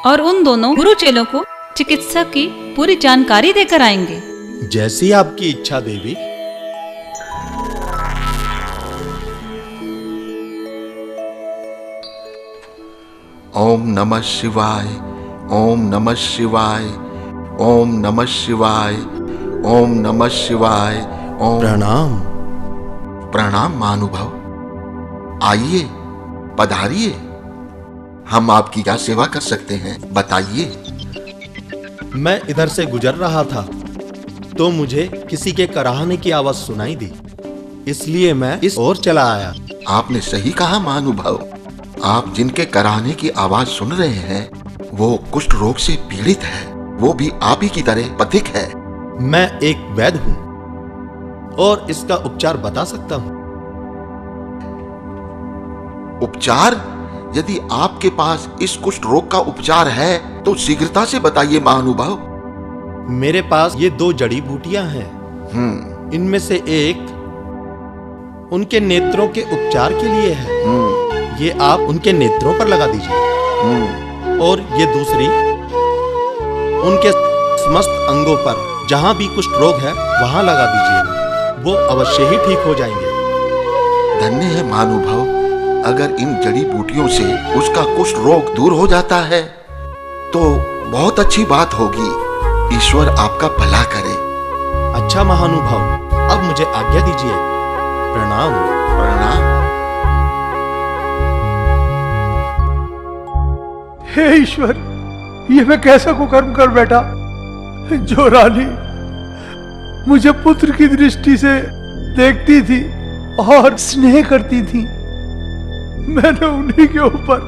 और उन दोनों गुरु चेलों को चिकित्सा की पूरी जानकारी देकर आएंगे। जैसी आपकी इच्छा देवी। ओम नमः शिवाय। ओम नमः शिवाय। ओम नमः शिवाय। ओम नमः शिवाय। ओम प्रणाम। प्रणाम महानुभाव, आइए पधारिए। हम आपकी क्या सेवा कर सकते हैं, बताइए। मैं इधर से गुजर रहा था तो मुझे किसी के कराहने की आवाज सुनाई दी, इसलिए मैं इस ओर चला आया। आपने सही कहा महानुभाव, आप जिनके कराहने की आवाज सुन रहे हैं वो कुष्ठ रोग से पीड़ित है। वो भी आप ही की तरह पथिक है। मैं एक वैद्य हूं और इसका उपचार बता सकता हूं। उपचार? यदि आपके पास इस कुष्ठ रोग का उपचार है तो शीघ्रता से बताइए महानुभाव। मेरे पास ये 2 जड़ी बूटियां हैं। इनमें से एक उनके नेत्रों के उपचार के लिए है। ये आप उनके नेत्रों पर लगा दीजिए। और ये दूसरी उनके समस्त अंगों पर जहां भी कुष्ठ रोग है वहां लगा दीजिएगा, वो अवश्य ही ठीक हो जाएंगे। धन्य है महानुभाव, अगर इन जड़ी बूटियों से उसका कुष्ठ रोग दूर हो जाता है तो बहुत अच्छी बात होगी। ईश्वर आपका भला करे। अच्छा महानुभाव, अब मुझे आज्ञा दीजिए। प्रणाम। प्रणाम। हे ईश्वर, ये मैं कैसा कुकर्म कर बैठा। जो रानी मुझे पुत्र की दृष्टि से देखती थी और स्नेह करती थी, मैंने उन्हीं के ऊपर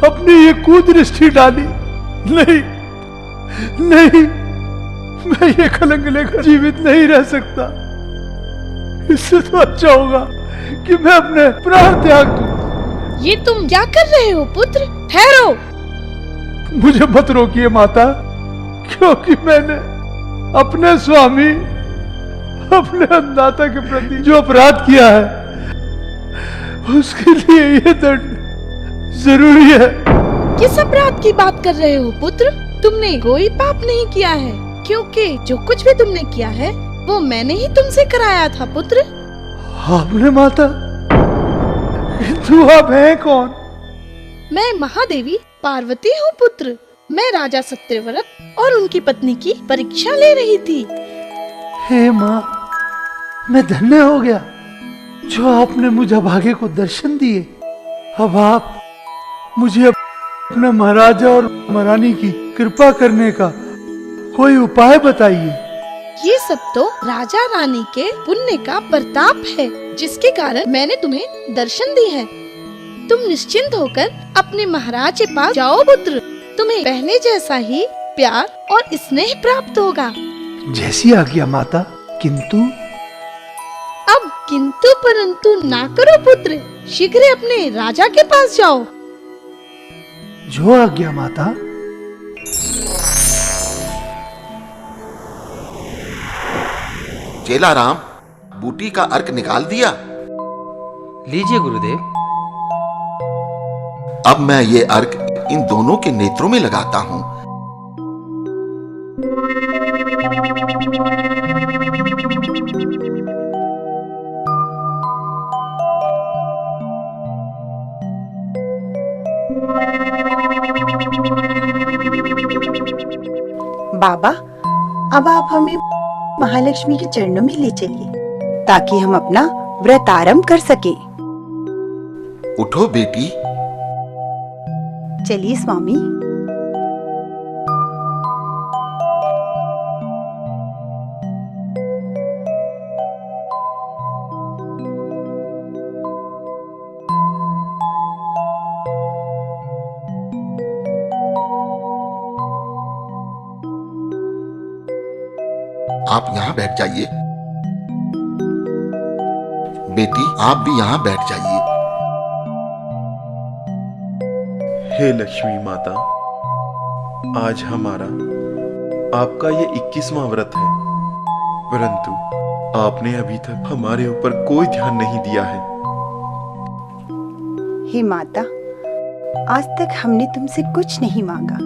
अपनी ये कुदृष्टि डाली। नहीं नहीं, मैं ये कलंक लेकर जीवित नहीं रह सकता। इससे तो अच्छा होगा कि मैं अपने प्राण त्याग दूं। ये तुम क्या कर रहे हो पुत्र? ठहरो। मुझे मत रोकिए माता, क्योंकि मैंने अपने स्वामी, अपने अन्नदाता के प्रति जो अपराध किया है, उसके लिए ये दंड जरूरी है। किस अपराध की बात कर रहे हो पुत्र? तुमने कोई पाप नहीं किया है, क्योंकि जो कुछ भी तुमने किया है वो मैंने ही तुमसे कराया था पुत्र। आपने माता? किंतु आप हैं कौन? मैं महादेवी पार्वती हूँ पुत्र। मैं राजा सत्यव्रत और उनकी पत्नी की परीक्षा ले रही थी। हे माँ, मैं धन्य हो गया जो आपने मुझे अभागे को दर्शन दिए। अब आप मुझे अपने महाराजा और महारानी की कृपा करने का कोई उपाय बताइए। ये सब तो राजा रानी के पुण्य का प्रताप है, जिसके कारण मैंने तुम्हें दर्शन दी है। तुम निश्चिंत होकर अपने महाराज के पास जाओ पुत्र। तुम्हें पहले जैसा ही प्यार और स्नेह प्राप्त होगा। जैसी आज्ञा माता। किंतु अब किंतु परंतु ना करो पुत्र, शीघ्र अपने राजा के पास जाओ। जो आज्ञा माता। चेला राम, बूटी का अर्क निकाल दिया? लीजिए गुरुदेव। अब मैं ये अर्क इन दोनों के नेत्रों में लगाता हूं। बाबा, अब आप हमें महालक्ष्मी के चरणों में ले चलिए, ताकि हम अपना व्रत आरंभ कर सके। उठो बेटी। चलिए स्वामी। आप यहाँ बैठ जाइए। बेटी, आप भी यहाँ बैठ जाइए। हे लक्ष्मी माता, आज हमारा आपका ये 21वां व्रत है, परंतु आपने अभी तक हमारे ऊपर कोई ध्यान नहीं दिया है। हे माता, आज तक हमने तुमसे कुछ नहीं मांगा,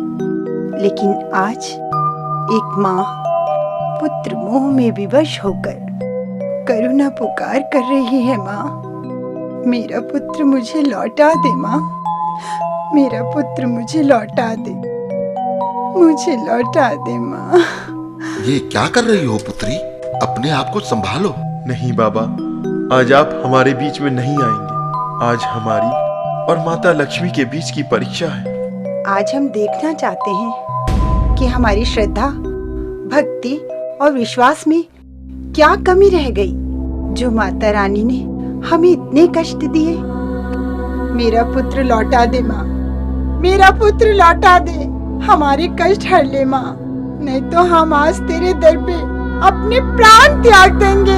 लेकिन आज एक माँ पुत्र मोह में विवश होकर करुणा पुकार कर रही है। माँ, मेरा पुत्र मुझे लौटा दे। माँ, मेरा पुत्र मुझे लौटा दे, मुझे लौटा दे। माँ, ये क्या कर रही हो पुत्री? अपने आप को संभालो। नहीं बाबा, आज आप हमारे बीच में नहीं आएंगे। आज हमारी और माता लक्ष्मी के बीच की परीक्षा है। आज हम देखना चाहते हैं कि हमारी श्रद्धा, भक्ति और विश्वास में क्या कमी रह गई, जो माता रानी ने हमें इतने कष्ट दिए। मेरा पुत्र लौटा दे माँ, मेरा पुत्र लौटा दे, हमारे कष्ट हर ले माँ, नहीं तो हम आज तेरे दर पे अपने प्राण त्याग देंगे,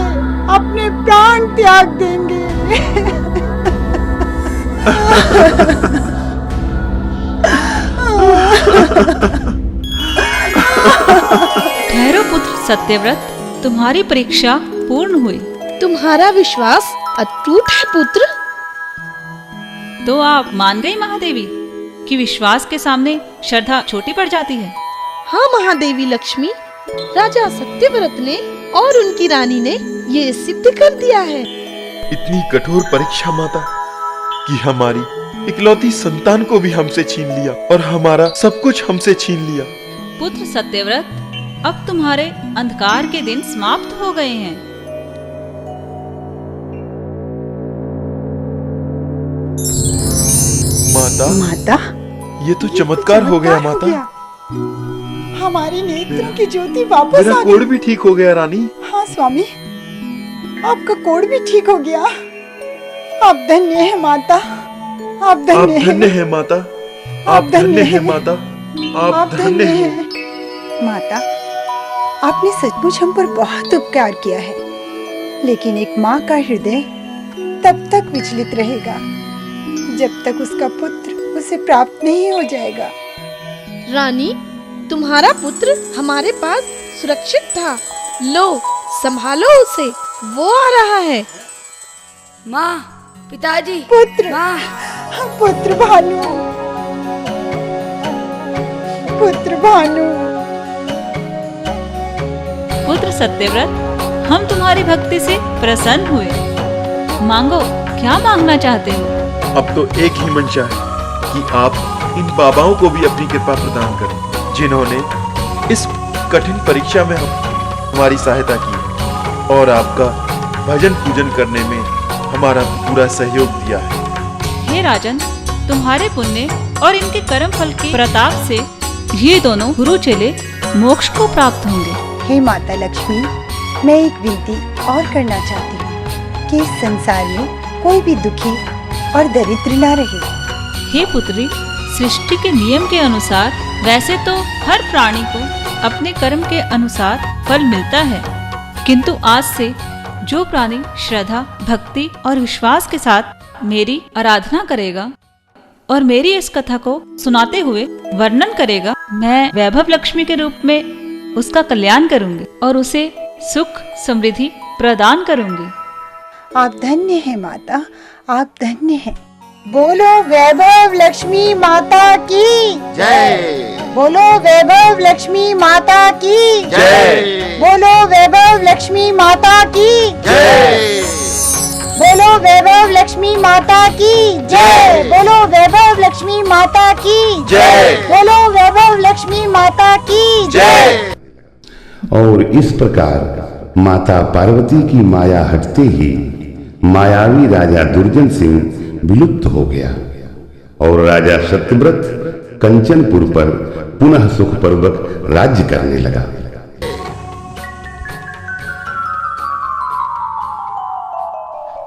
अपने प्राण त्याग देंगे। ठहरो पुत्र सत्यव्रत, तुम्हारी परीक्षा पूर्ण हुई। तुम्हारा विश्वास अटूट है पुत्र। तो आप मान गई महादेवी कि विश्वास के सामने श्रद्धा छोटी पड़ जाती है? हाँ महादेवी लक्ष्मी, राजा सत्यव्रत ने और उनकी रानी ने ये सिद्ध कर दिया है। इतनी कठोर परीक्षा माता कि हमारी इकलौती संतान को भी हमसे छीन लिया और हमारा सब कुछ हमसे छीन लिया। पुत्र सत्यव्रत, अब तुम्हारे अंधकार के दिन समाप्त हो गए हैं। माता, माता, ये तो चमत्कार हो गया माता। हमारे नेत्रों की ज्योति वापस मेरा आ गई। कोढ़ भी ठीक हो गया रानी। हाँ स्वामी, आपका कोढ़ भी ठीक हो गया। आप धन्य है माता, आप आप धन्य धन्य है है माता, आप धन्य है माता, आप धन्य है। माता, आपने सचमुच हम पर बहुत उपकार किया है, लेकिन एक माँ का हृदय तब तक विचलित रहेगा जब तक उसका पुत्र उसे प्राप्त नहीं हो जाएगा। रानी, तुम्हारा पुत्र हमारे पास सुरक्षित था। लो, संभालो उसे, वो आ रहा है। माँ, पिताजी, पुत्र, माँ, पुत्र भानु, पुत्र भानु। पुत्र सत्यव्रत, हम तुम्हारी भक्ति से प्रसन्न हुए। मांगो, क्या मांगना चाहते हो? अब तो एक ही मंशा है कि आप इन बाबाओं को भी अपनी कृपा प्रदान करें, जिन्होंने इस कठिन परीक्षा में हमारी सहायता की और आपका भजन पूजन करने में हमारा पूरा सहयोग दिया है। हे राजन, तुम्हारे पुण्य और इनके कर्म फल के प्रताप से ये दोनों गुरु चेले मोक्ष को प्राप्त होंगे। हे माता लक्ष्मी, मैं एक विनती और करना चाहती हूँ कि इस संसार में कोई भी दुखी और दरिद्र न रहे। हे पुत्री, सृष्टि के नियम के अनुसार वैसे तो हर प्राणी को अपने कर्म के अनुसार फल मिलता है, किंतु आज से जो प्राणी श्रद्धा, भक्ति और विश्वास के साथ मेरी आराधना करेगा और मेरी इस कथा को सुनाते हुए वर्णन करेगा, मैं वैभव लक्ष्मी के रूप में उसका कल्याण करूंगी और उसे सुख समृद्धि प्रदान करूंगी। आप धन्य हैं माता, आप धन्य हैं। बोलो वैभव लक्ष्मी माता की जय। बोलो वैभव लक्ष्मी माता की जय। बोलो वैभव लक्ष्मी माता की जय। बोलो वैभव लक्ष्मी माता की जय। बोलो वैभव लक्ष्मी माता की जय। बोलो वैभव लक्ष्मी माता की जय। और इस प्रकार माता पार्वती की माया हटते ही मायावी राजा दुर्जन सिंह विलुप्त हो गया और राजा सत्यव्रत कंचनपुर पर पुनः सुखपूर्वक राज्य करने लगा।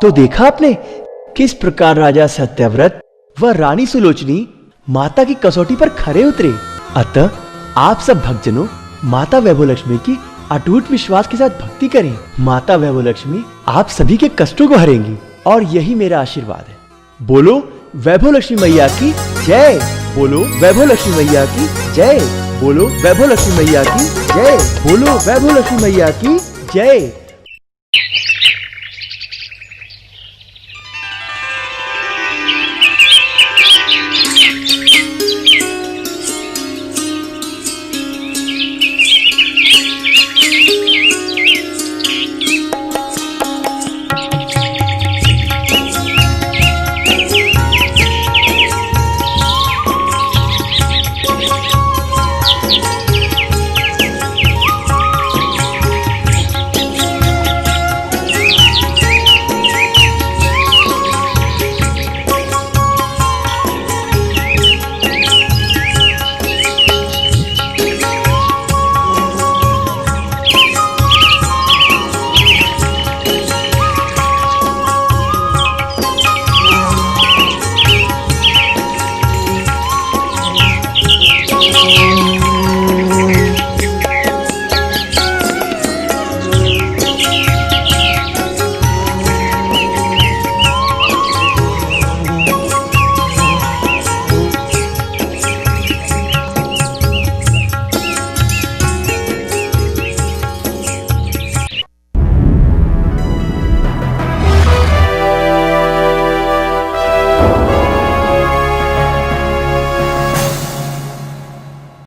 तो देखा आपने किस प्रकार राजा सत्यव्रत व रानी सुलोचनी माता की कसौटी पर खरे उतरे। अतः आप सब भक्तजनों माता वैभव लक्ष्मी की अटूट विश्वास के साथ भक्ति करें। माता वैभव लक्ष्मी आप सभी के कष्टों को हरेंगी और यही मेरा आशीर्वाद है। बोलो वैभव लक्ष्मी मैया की जय। बोलो वैभव लक्ष्मी मैया की जय। बोलो वैभव लक्ष्मी मैया की जय। बोलो वैभव लक्ष्मी मैया की जय।